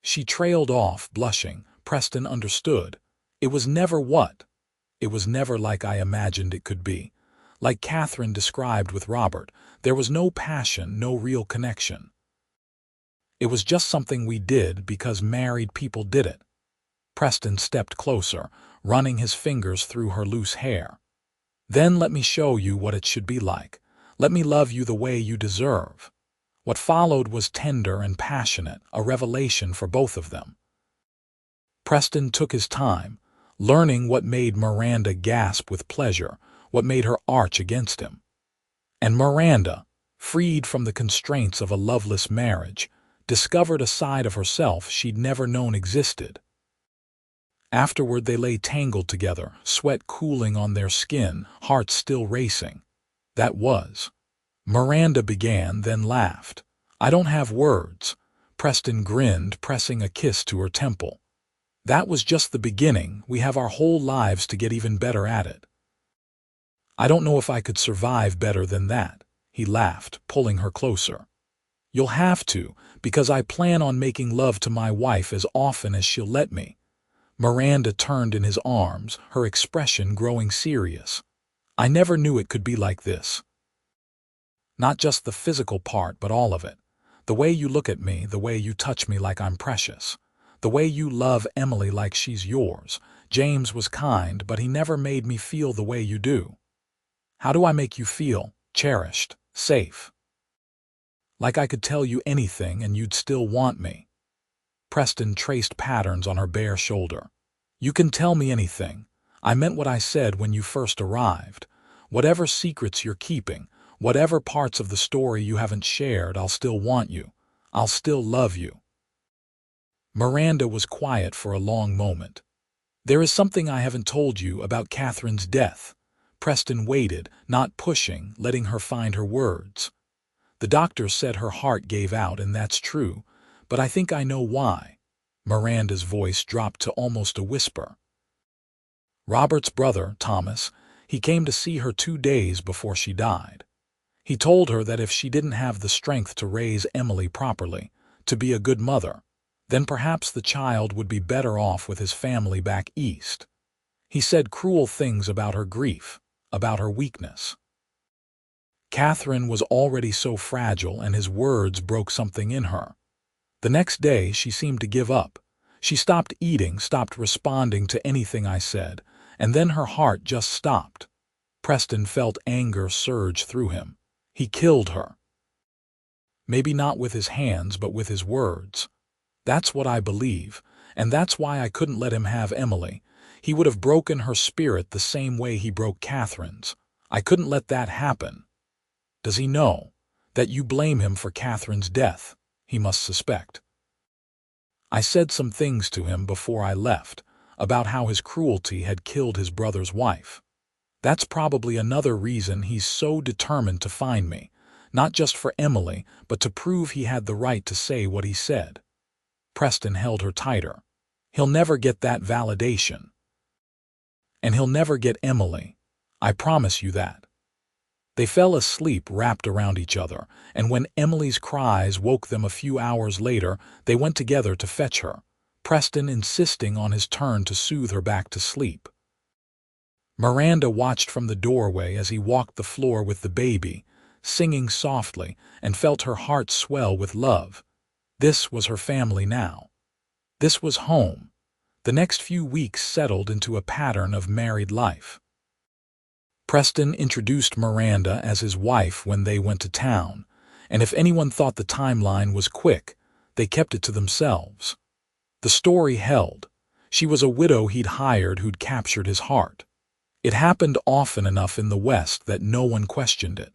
She trailed off, blushing. Preston understood. It was never what? It was never like I imagined it could be. Like Catherine described with Robert, there was no passion, no real connection. It was just something we did because married people did it. Preston stepped closer, running his fingers through her loose hair. "Then let me show you what it should be like. Let me love you the way you deserve." What followed was tender and passionate, a revelation for both of them. Preston took his time, learning what made Miranda gasp with pleasure, what made her arch against him. And Miranda, freed from the constraints of a loveless marriage, discovered a side of herself she'd never known existed. Afterward they lay tangled together, sweat cooling on their skin, hearts still racing. That was. Miranda began, then laughed. "I don't have words." Preston grinned, pressing a kiss to her temple. "That was just the beginning. We have our whole lives to get even better at it." "I don't know if I could survive better than that," he laughed, pulling her closer. "You'll have to, because I plan on making love to my wife as often as she'll let me." Miranda turned in his arms, her expression growing serious. "I never knew it could be like this. Not just the physical part, but all of it. The way you look at me, the way you touch me like I'm precious. The way you love Emily like she's yours. James was kind, but he never made me feel the way you do. How do I make you feel? Cherished, safe. Like I could tell you anything and you'd still want me." Preston traced patterns on her bare shoulder. "You can tell me anything. I meant what I said when you first arrived. Whatever secrets you're keeping, whatever parts of the story you haven't shared, I'll still want you. I'll still love you." Miranda was quiet for a long moment. "There is something I haven't told you about Catherine's death." Preston waited, not pushing, letting her find her words. "The doctor said her heart gave out, and that's true, but I think I know why." Miranda's voice dropped to almost a whisper. "Robert's brother, Thomas, he came to see her 2 days before she died. He told her that if she didn't have the strength to raise Emily properly, to be a good mother, then perhaps the child would be better off with his family back east. He said cruel things about her grief, about her weakness. Catherine was already so fragile, and his words broke something in her. The next day she seemed to give up. She stopped eating, stopped responding to anything I said, and then her heart just stopped. Preston felt anger surge through him. He killed her. Maybe not with his hands, but with his words. That's what I believe, and that's why I couldn't let him have Emily. He would have broken her spirit the same way he broke Catherine's. I couldn't let that happen. Does he know that you blame him for Catherine's death? He must suspect. I said some things to him before I left about how his cruelty had killed his brother's wife. That's probably another reason he's so determined to find me, not just for Emily, but to prove he had the right to say what he said. Preston held her tighter. He'll never get that validation. And he'll never get Emily. I promise you that. They fell asleep wrapped around each other, and when Emily's cries woke them a few hours later, they went together to fetch her, Preston insisting on his turn to soothe her back to sleep. Miranda watched from the doorway as he walked the floor with the baby, singing softly, and felt her heart swell with love. This was her family now. This was home. The next few weeks settled into a pattern of married life. Preston introduced Miranda as his wife when they went to town, and if anyone thought the timeline was quick, they kept it to themselves. The story held. She was a widow he'd hired who'd captured his heart. It happened often enough in the West that no one questioned it.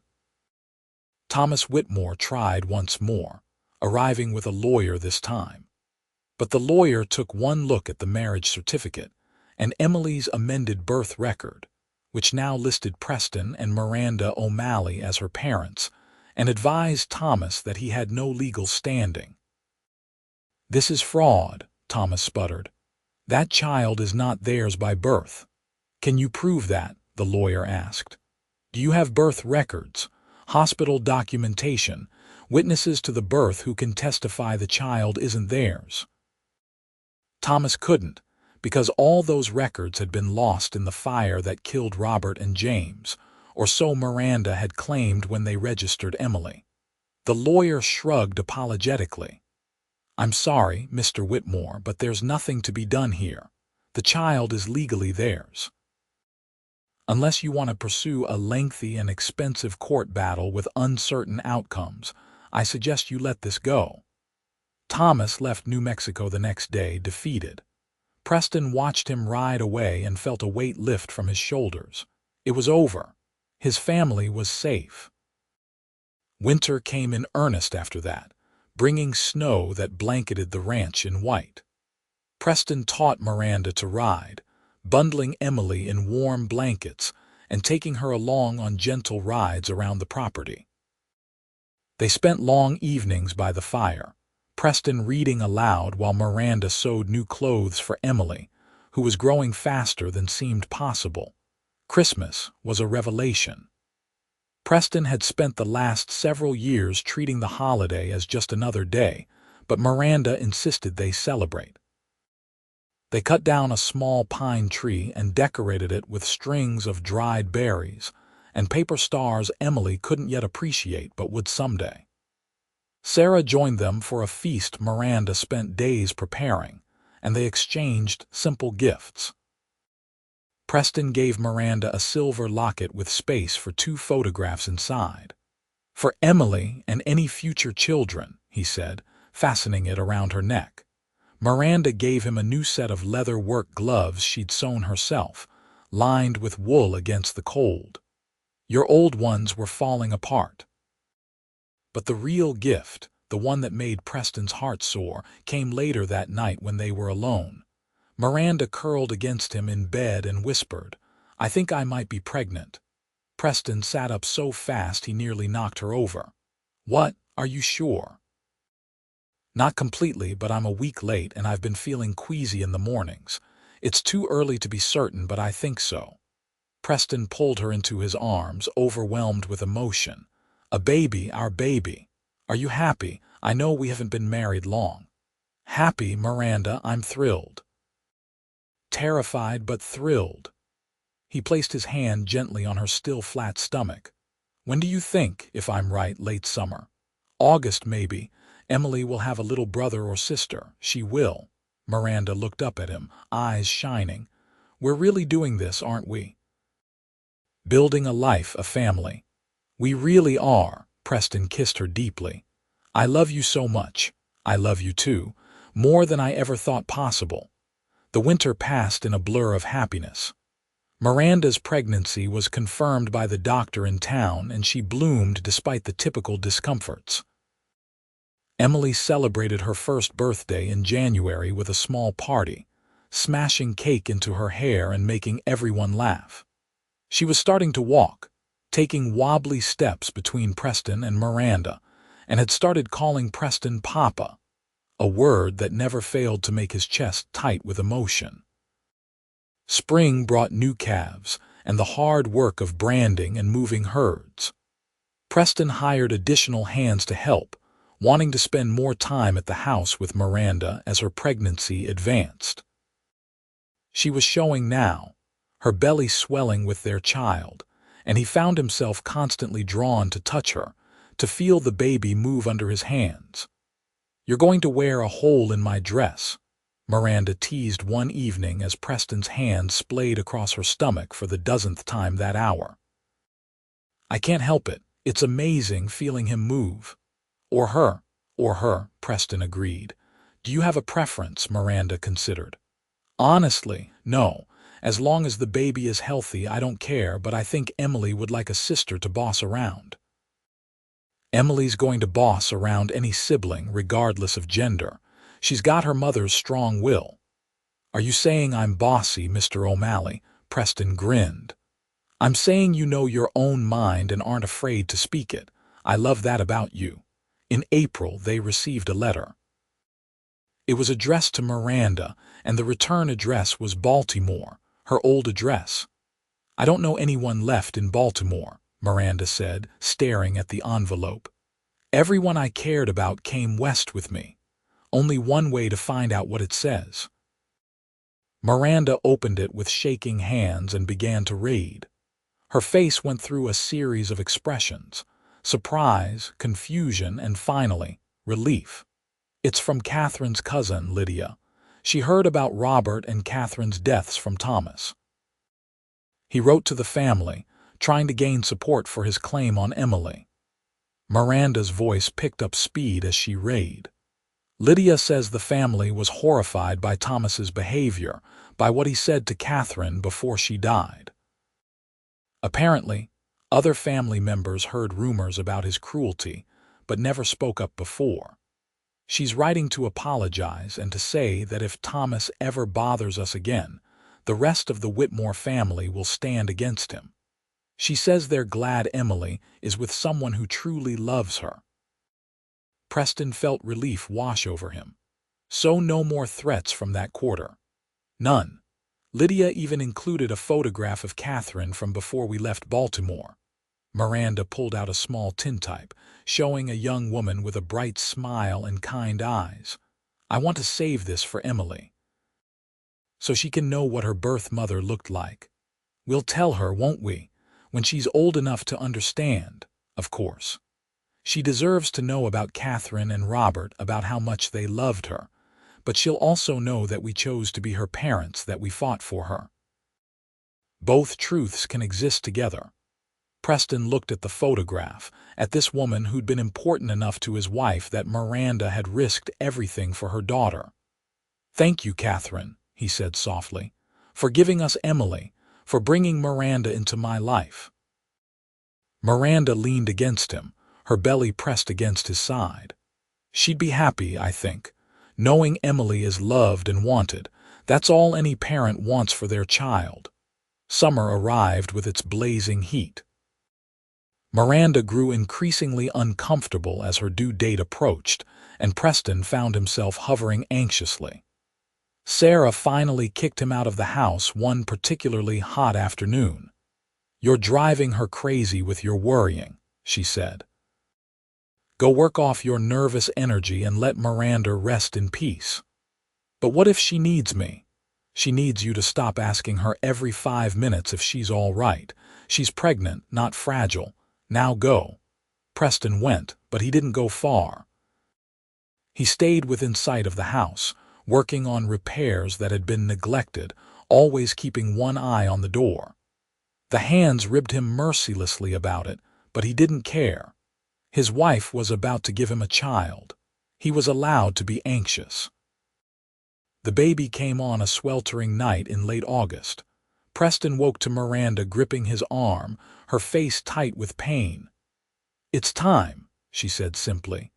Thomas Whitmore tried once more, arriving with a lawyer this time. But the lawyer took one look at the marriage certificate and Emily's amended birth record, which now listed Preston and Miranda O'Malley as her parents, and advised Thomas that he had no legal standing. "This is fraud," Thomas sputtered. "That child is not theirs by birth." "Can you prove that?" the lawyer asked. "Do you have birth records, hospital documentation, witnesses to the birth who can testify the child isn't theirs?" Thomas couldn't, because all those records had been lost in the fire that killed Robert and James, or so Miranda had claimed when they registered Emily. The lawyer shrugged apologetically. "I'm sorry, Mr. Whitmore, but there's nothing to be done here. The child is legally theirs. Unless you want to pursue a lengthy and expensive court battle with uncertain outcomes, I suggest you let this go." Thomas left New Mexico the next day, defeated. Preston watched him ride away and felt a weight lift from his shoulders. It was over. His family was safe. Winter came in earnest after that, bringing snow that blanketed the ranch in white. Preston taught Miranda to ride, bundling Emily in warm blankets and taking her along on gentle rides around the property. They spent long evenings by the fire, Preston reading aloud while Miranda sewed new clothes for Emily, who was growing faster than seemed possible. Christmas was a revelation. Preston had spent the last several years treating the holiday as just another day, but Miranda insisted they celebrate. They cut down a small pine tree and decorated it with strings of dried berries and paper stars Emily couldn't yet appreciate but would someday. Sarah joined them for a feast Miranda spent days preparing, and they exchanged simple gifts. Preston gave Miranda a silver locket with space for 2 photographs inside. "For Emily and any future children," he said, fastening it around her neck. Miranda gave him a new set of leather work gloves she'd sewn herself, lined with wool against the cold. "Your old ones were falling apart." But the real gift, the one that made Preston's heart soar, came later that night when they were alone. Miranda curled against him in bed and whispered, "I think I might be pregnant." Preston sat up so fast he nearly knocked her over. "What? Are you sure?" "Not completely, but I'm a week late and I've been feeling queasy in the mornings. It's too early to be certain, but I think so." Preston pulled her into his arms, overwhelmed with emotion. "A baby, our baby. Are you happy? I know we haven't been married long." "Happy, Miranda, I'm thrilled." Terrified but thrilled. He placed his hand gently on her still flat stomach. "When do you think, if I'm right, late summer?" "August, maybe. Emily will have a little brother or sister." "She will." Miranda looked up at him, eyes shining. We're really doing this, aren't we? Building a life, a family. We really are. Preston kissed her deeply. I love you so much. I love you too, more than I ever thought possible. The winter passed in a blur of happiness. Miranda's pregnancy was confirmed by the doctor in town, and she bloomed despite the typical discomforts. Emily celebrated her first birthday in January with a small party, smashing cake into her hair and making everyone laugh. She was starting to walk, taking wobbly steps between Preston and Miranda, and had started calling Preston Papa, a word that never failed to make his chest tight with emotion. Spring brought new calves and the hard work of branding and moving herds. Preston hired additional hands to help, wanting to spend more time at the house with Miranda as her pregnancy advanced. She was showing now, her belly swelling with their child, and he found himself constantly drawn to touch her, to feel the baby move under his hands. You're going to wear a hole in my dress, Miranda teased one evening as Preston's hand splayed across her stomach for the dozenth time that hour. I can't help it. It's amazing feeling him move. Or her, Preston agreed. Do you have a preference? Miranda considered. Honestly, no. As long as the baby is healthy, I don't care, but I think Emily would like a sister to boss around. Emily's going to boss around any sibling, regardless of gender. She's got her mother's strong will. Are you saying I'm bossy, Mr. O'Malley? Preston grinned. I'm saying you know your own mind and aren't afraid to speak it. I love that about you. In April, they received a letter. It was addressed to Miranda, and the return address was Baltimore, her old address. I don't know anyone left in Baltimore, Miranda said, staring at the envelope. Everyone I cared about came west with me. Only one way to find out what it says. Miranda opened it with shaking hands and began to read. Her face went through a series of expressions: surprise, confusion, and finally, relief. It's from Catherine's cousin, Lydia. She heard about Robert and Catherine's deaths from Thomas. He wrote to the family, trying to gain support for his claim on Emily. Miranda's voice picked up speed as she read. Lydia says the family was horrified by Thomas's behavior, by what he said to Catherine before she died. Apparently, other family members heard rumors about his cruelty, but never spoke up before. She's writing to apologize and to say that if Thomas ever bothers us again, the rest of the Whitmore family will stand against him. She says they're glad Emily is with someone who truly loves her. Preston felt relief wash over him. So no more threats from that quarter. None. Lydia even included a photograph of Catherine from before we left Baltimore. Miranda pulled out a small tintype, showing a young woman with a bright smile and kind eyes. I want to save this for Emily, so she can know what her birth mother looked like. We'll tell her, won't we, when she's old enough to understand, of course. She deserves to know about Catherine and Robert, about how much they loved her, but she'll also know that we chose to be her parents, that we fought for her. Both truths can exist together. Preston looked at the photograph, at this woman who'd been important enough to his wife that Miranda had risked everything for her daughter. Thank you, Catherine, he said softly, for giving us Emily, for bringing Miranda into my life. Miranda leaned against him, her belly pressed against his side. She'd be happy, I think, knowing Emily is loved and wanted. That's all any parent wants for their child. Summer arrived with its blazing heat. Miranda grew increasingly uncomfortable as her due date approached, and Preston found himself hovering anxiously. Sarah finally kicked him out of the house one particularly hot afternoon. You're driving her crazy with your worrying, she said. Go work off your nervous energy and let Miranda rest in peace. But what if she needs me? She needs you to stop asking her every 5 minutes if she's all right. She's pregnant, not fragile. Now go. Preston went, but he didn't go far. He stayed within sight of the house, working on repairs that had been neglected, always keeping one eye on the door. The hands ribbed him mercilessly about it, but he didn't care. His wife was about to give him a child. He was allowed to be anxious. The baby came on a sweltering night in late August. Preston woke to Miranda gripping his arm, her face tight with pain. "It's time," she said simply.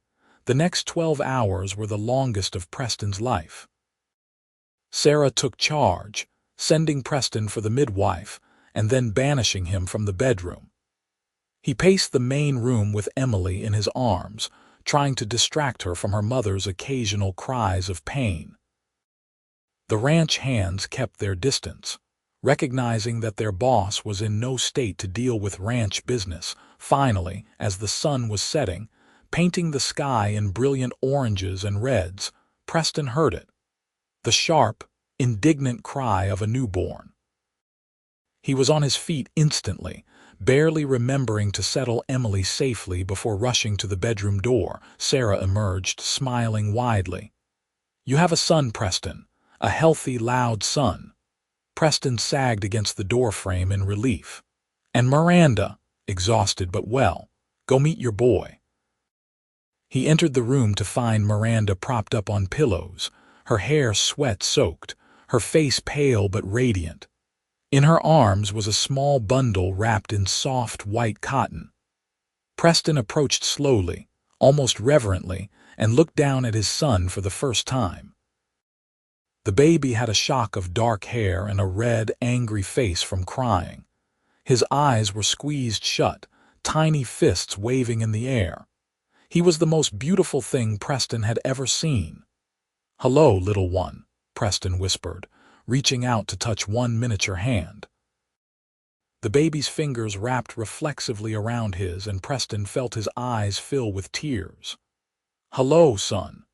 The next 12 hours were the longest of Preston's life. Sarah took charge, sending Preston for the midwife and then banishing him from the bedroom. He paced the main room with Emily in his arms, trying to distract her from her mother's occasional cries of pain. The ranch hands kept their distance, recognizing that their boss was in no state to deal with ranch business. Finally, as the sun was setting, painting the sky in brilliant oranges and reds, Preston heard it. The sharp, indignant cry of a newborn. He was on his feet instantly, barely remembering to settle Emily safely before rushing to the bedroom door. Sarah emerged, smiling widely. "You have a son, Preston. A healthy, loud son." Preston sagged against the doorframe in relief. "And Miranda, exhausted but well. Go meet your boy." He entered the room to find Miranda propped up on pillows, her hair sweat-soaked, her face pale but radiant. In her arms was a small bundle wrapped in soft white cotton. Preston approached slowly, almost reverently, and looked down at his son for the first time. The baby had a shock of dark hair and a red, angry face from crying. His eyes were squeezed shut, tiny fists waving in the air. He was the most beautiful thing Preston had ever seen. "Hello, little one," Preston whispered, reaching out to touch one miniature hand. The baby's fingers wrapped reflexively around his, and Preston felt his eyes fill with tears. "Hello, son.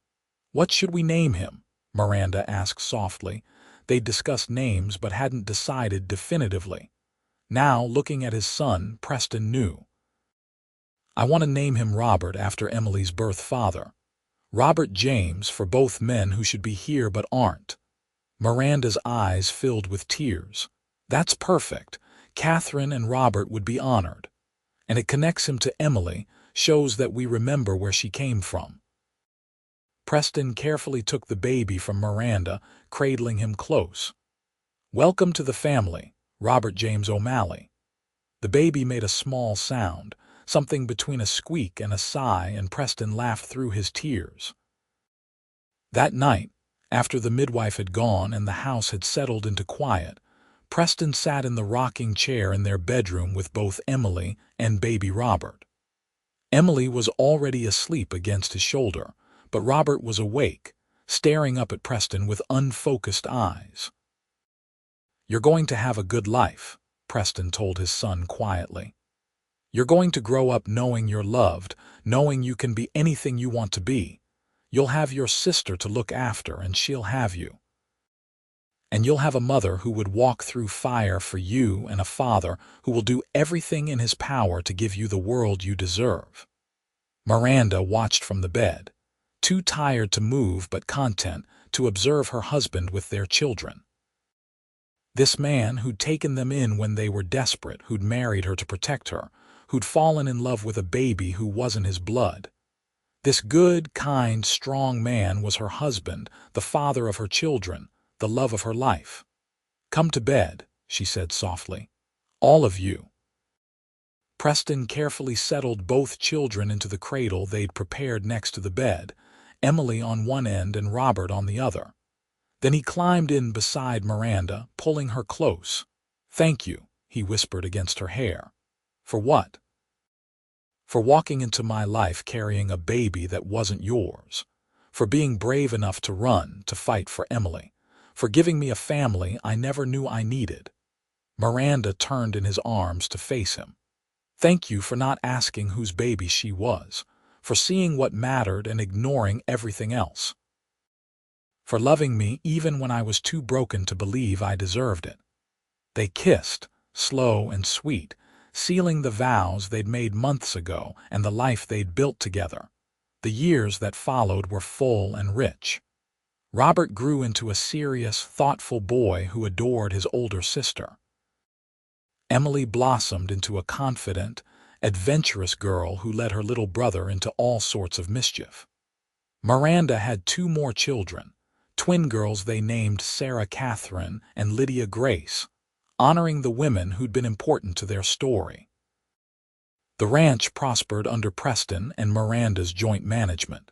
What should we name him?" Miranda asked softly. They'd discussed names but hadn't decided definitively. Now, looking at his son, Preston knew. "I want to name him Robert after Emily's birth father. Robert James, for both men who should be here but aren't." Miranda's eyes filled with tears. "That's perfect. Catherine and Robert would be honored. And it connects him to Emily, shows that we remember where she came from." Preston carefully took the baby from Miranda, cradling him close. "Welcome to the family, Robert James O'Malley." The baby made a small sound, something between a squeak and a sigh, and Preston laughed through his tears. That night, after the midwife had gone and the house had settled into quiet, Preston sat in the rocking chair in their bedroom with both Emily and baby Robert. Emily was already asleep against his shoulder, but Robert was awake, staring up at Preston with unfocused eyes. "You're going to have a good life," Preston told his son quietly. "You're going to grow up knowing you're loved, knowing you can be anything you want to be. You'll have your sister to look after, and she'll have you. And you'll have a mother who would walk through fire for you, and a father who will do everything in his power to give you the world you deserve." Miranda watched from the bed, too tired to move but content to observe her husband with their children. This man who'd taken them in when they were desperate, who'd married her to protect her, who'd fallen in love with a baby who wasn't his blood. This good, kind, strong man was her husband, the father of her children, the love of her life. "Come to bed," she said softly. "All of you." Preston carefully settled both children into the cradle they'd prepared next to the bed, Emily on one end and Robert on the other. Then he climbed in beside Miranda, pulling her close. "Thank you," he whispered against her hair. "For what?" "For walking into my life carrying a baby that wasn't yours. For being brave enough to run, to fight for Emily. For giving me a family I never knew I needed." Miranda turned in his arms to face him. "Thank you for not asking whose baby she was. For seeing what mattered and ignoring everything else. For loving me even when I was too broken to believe I deserved it." They kissed, slow and sweet, sealing the vows they'd made months ago and the life they'd built together. The years that followed were full and rich. Robert grew into a serious, thoughtful boy who adored his older sister. Emily blossomed into a confident, adventurous girl who led her little brother into all sorts of mischief. Miranda had two more children, twin girls they named Sarah Catherine and Lydia Grace, honoring the women who'd been important to their story. The ranch prospered under Preston and Miranda's joint management.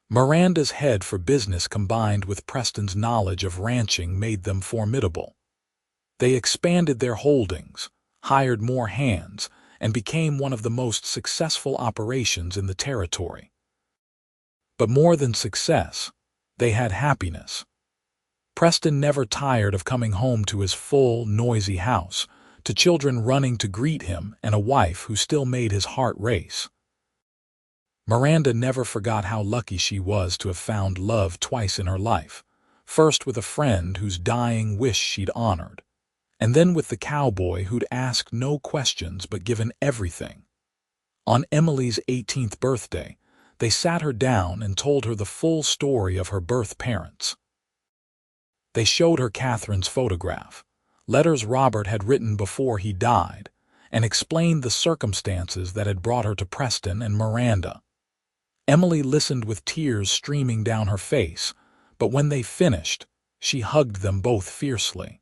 Miranda's head for business combined with Preston's knowledge of ranching made them formidable. They expanded their holdings, hired more hands, and became one of the most successful operations in the territory. But more than success, they had happiness. Preston never tired of coming home to his full, noisy house, to children running to greet him and a wife who still made his heart race. Miranda never forgot how lucky she was to have found love twice in her life, first with a friend whose dying wish she'd honored, and then with the cowboy who'd asked no questions but given everything. On Emily's 18th birthday, they sat her down and told her the full story of her birth parents. They showed her Catherine's photograph, letters Robert had written before he died, and explained the circumstances that had brought her to Preston and Miranda. Emily listened with tears streaming down her face, but when they finished, she hugged them both fiercely.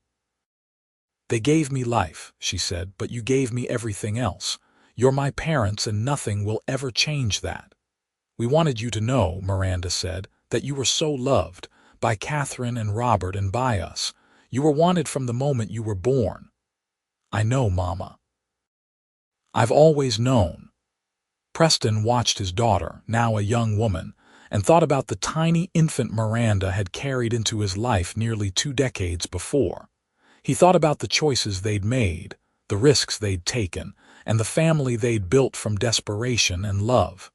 "They gave me life," she said, "but you gave me everything else. You're my parents and nothing will ever change that." "We wanted you to know," Miranda said, "that you were so loved, by Catherine and Robert and by us. You were wanted from the moment you were born." "I know, Mama. I've always known." Preston watched his daughter, now a young woman, and thought about the tiny infant Miranda had carried into his life nearly 2 decades before. He thought about the choices they'd made, the risks they'd taken, and the family they'd built from desperation and love.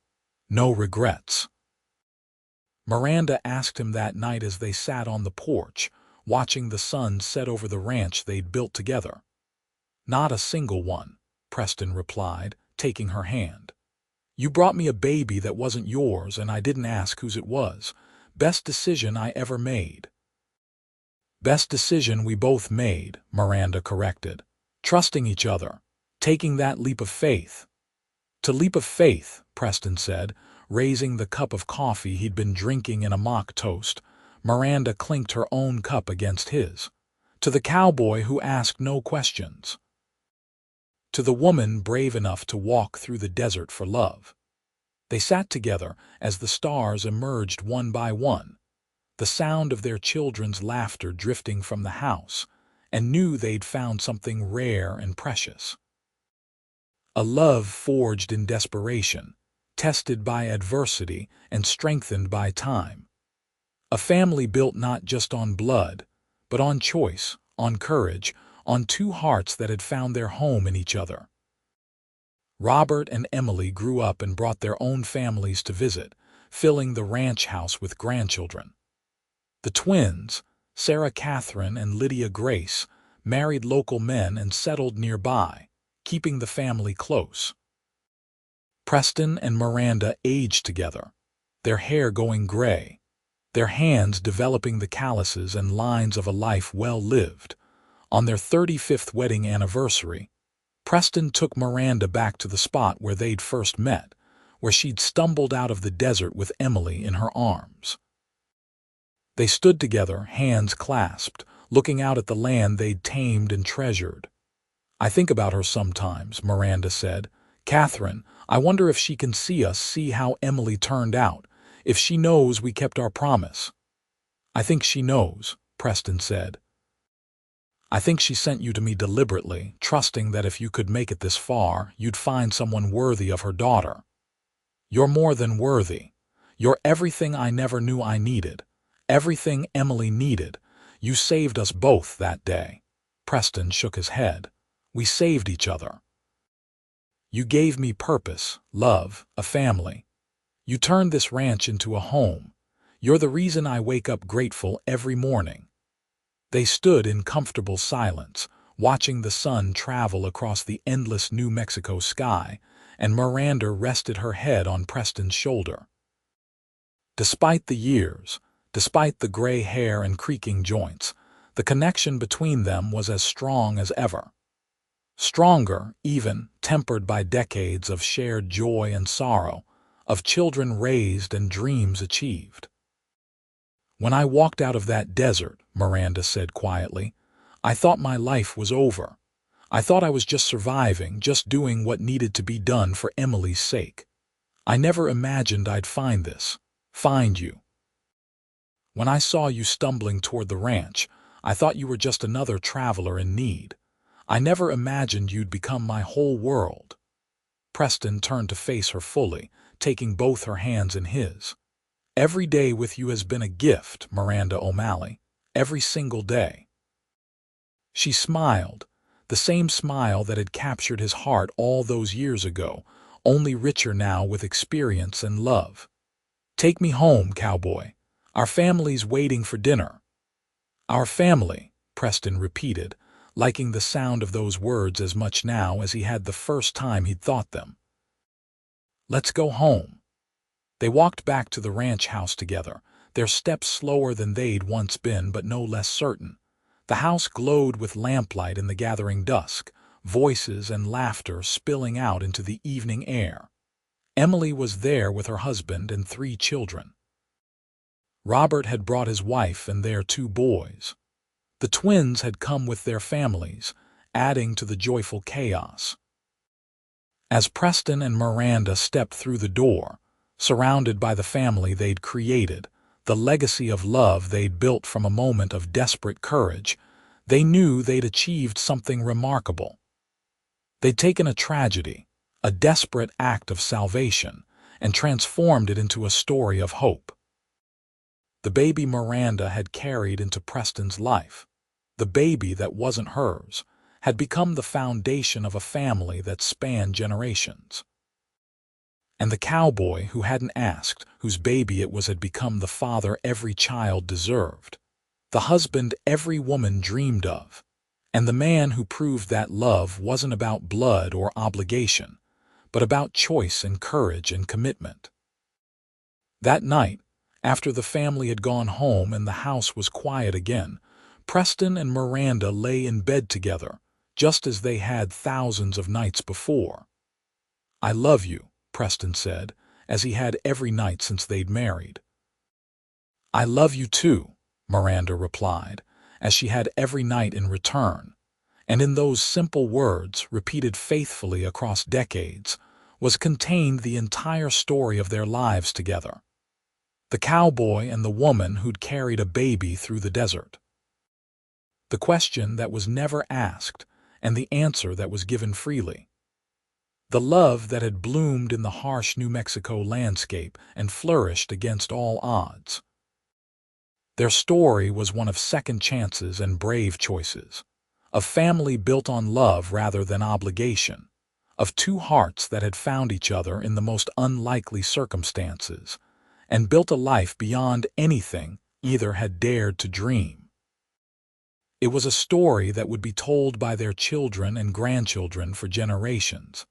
No regrets. Miranda asked him that night as they sat on the porch, watching the sun set over the ranch they'd built together. "Not a single one," Preston replied, taking her hand. "You brought me a baby that wasn't yours and I didn't ask whose it was. Best decision I ever made." "Best decision we both made," Miranda corrected. "Trusting each other, taking that leap of faith." "To leap of faith," Preston said, raising the cup of coffee he'd been drinking in a mock toast. Miranda clinked her own cup against his. "To the cowboy who asked no questions. To the woman brave enough to walk through the desert for love." They sat together as the stars emerged one by one, the sound of their children's laughter drifting from the house, and knew they'd found something rare and precious. A love forged in desperation, tested by adversity and strengthened by time. A family built not just on blood, but on choice, on courage, on two hearts that had found their home in each other. Robert and Emily grew up and brought their own families to visit, filling the ranch house with grandchildren. The twins, Sarah Catherine and Lydia Grace, married local men and settled nearby, keeping the family close. Preston and Miranda aged together, their hair going gray, their hands developing the calluses and lines of a life well lived. On their 35th wedding anniversary, Preston took Miranda back to the spot where they'd first met, where she'd stumbled out of the desert with Emily in her arms. They stood together, hands clasped, looking out at the land they'd tamed and treasured. "I think about her sometimes," Miranda said. "Catherine, I wonder if she can see how Emily turned out, if she knows we kept our promise." "I think she knows," Preston said. "I think she sent you to me deliberately, trusting that if you could make it this far, you'd find someone worthy of her daughter. You're more than worthy. You're everything I never knew I needed, everything Emily needed. You saved us both that day." Preston shook his head. "We saved each other. You gave me purpose, love, a family. You turned this ranch into a home. You're the reason I wake up grateful every morning." They stood in comfortable silence, watching the sun travel across the endless New Mexico sky, and Miranda rested her head on Preston's shoulder. Despite the years, Despite the gray hair and creaking joints, the connection between them was as strong as ever. Stronger, even, tempered by decades of shared joy and sorrow, of children raised and dreams achieved. "When I walked out of that desert," Miranda said quietly, "I thought my life was over. I thought I was just surviving, just doing what needed to be done for Emily's sake. I never imagined I'd find you. When I saw you stumbling toward the ranch, I thought you were just another traveler in need. I never imagined you'd become my whole world." Preston turned to face her fully, taking both her hands in his. "Every day with you has been a gift, Miranda O'Malley. Every single day." She smiled, the same smile that had captured his heart all those years ago, only richer now with experience and love. "Take me home, Cowboy. Our family's waiting for dinner." "Our family," Preston repeated, liking the sound of those words as much now as he had the first time he'd thought them. "Let's go home." They walked back to the ranch house together, their steps slower than they'd once been but no less certain. The house glowed with lamplight in the gathering dusk, voices and laughter spilling out into the evening air. Emily was there with her husband and 3 children. Robert had brought his wife and their 2 boys. The twins had come with their families, adding to the joyful chaos. As Preston and Miranda stepped through the door, surrounded by the family they'd created, the legacy of love they'd built from a moment of desperate courage, they knew they'd achieved something remarkable. They'd taken a tragedy, a desperate act of salvation, and transformed it into a story of hope. The baby Miranda had carried into Preston's life, the baby that wasn't hers, had become the foundation of a family that spanned generations. And the cowboy who hadn't asked, whose baby it was, had become the father every child deserved, the husband every woman dreamed of, and the man who proved that love wasn't about blood or obligation, but about choice and courage and commitment. That night, after the family had gone home and the house was quiet again, Preston and Miranda lay in bed together, just as they had thousands of nights before. "I love you," Preston said, as he had every night since they'd married. "I love you too," Miranda replied, as she had every night in return, and in those simple words, repeated faithfully across decades, was contained the entire story of their lives together. The cowboy and the woman who'd carried a baby through the desert. The question that was never asked, and the answer that was given freely. The love that had bloomed in the harsh New Mexico landscape and flourished against all odds. Their story was one of second chances and brave choices, of family built on love rather than obligation, of 2 hearts that had found each other in the most unlikely circumstances, and built a life beyond anything either had dared to dream. It was a story that would be told by their children and grandchildren for generations,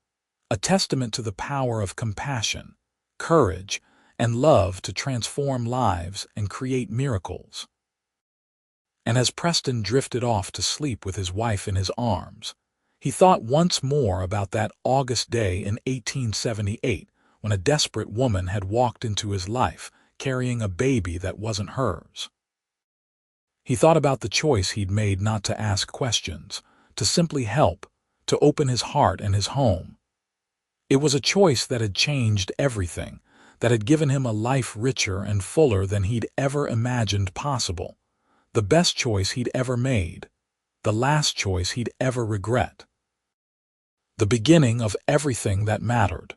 a testament to the power of compassion, courage, and love to transform lives and create miracles. And as Preston drifted off to sleep with his wife in his arms, he thought once more about that August day in 1878 when a desperate woman had walked into his life, carrying a baby that wasn't hers. He thought about the choice he'd made not to ask questions, to simply help, to open his heart and his home. It was a choice that had changed everything, that had given him a life richer and fuller than he'd ever imagined possible, the best choice he'd ever made, the last choice he'd ever regret. The beginning of everything that mattered.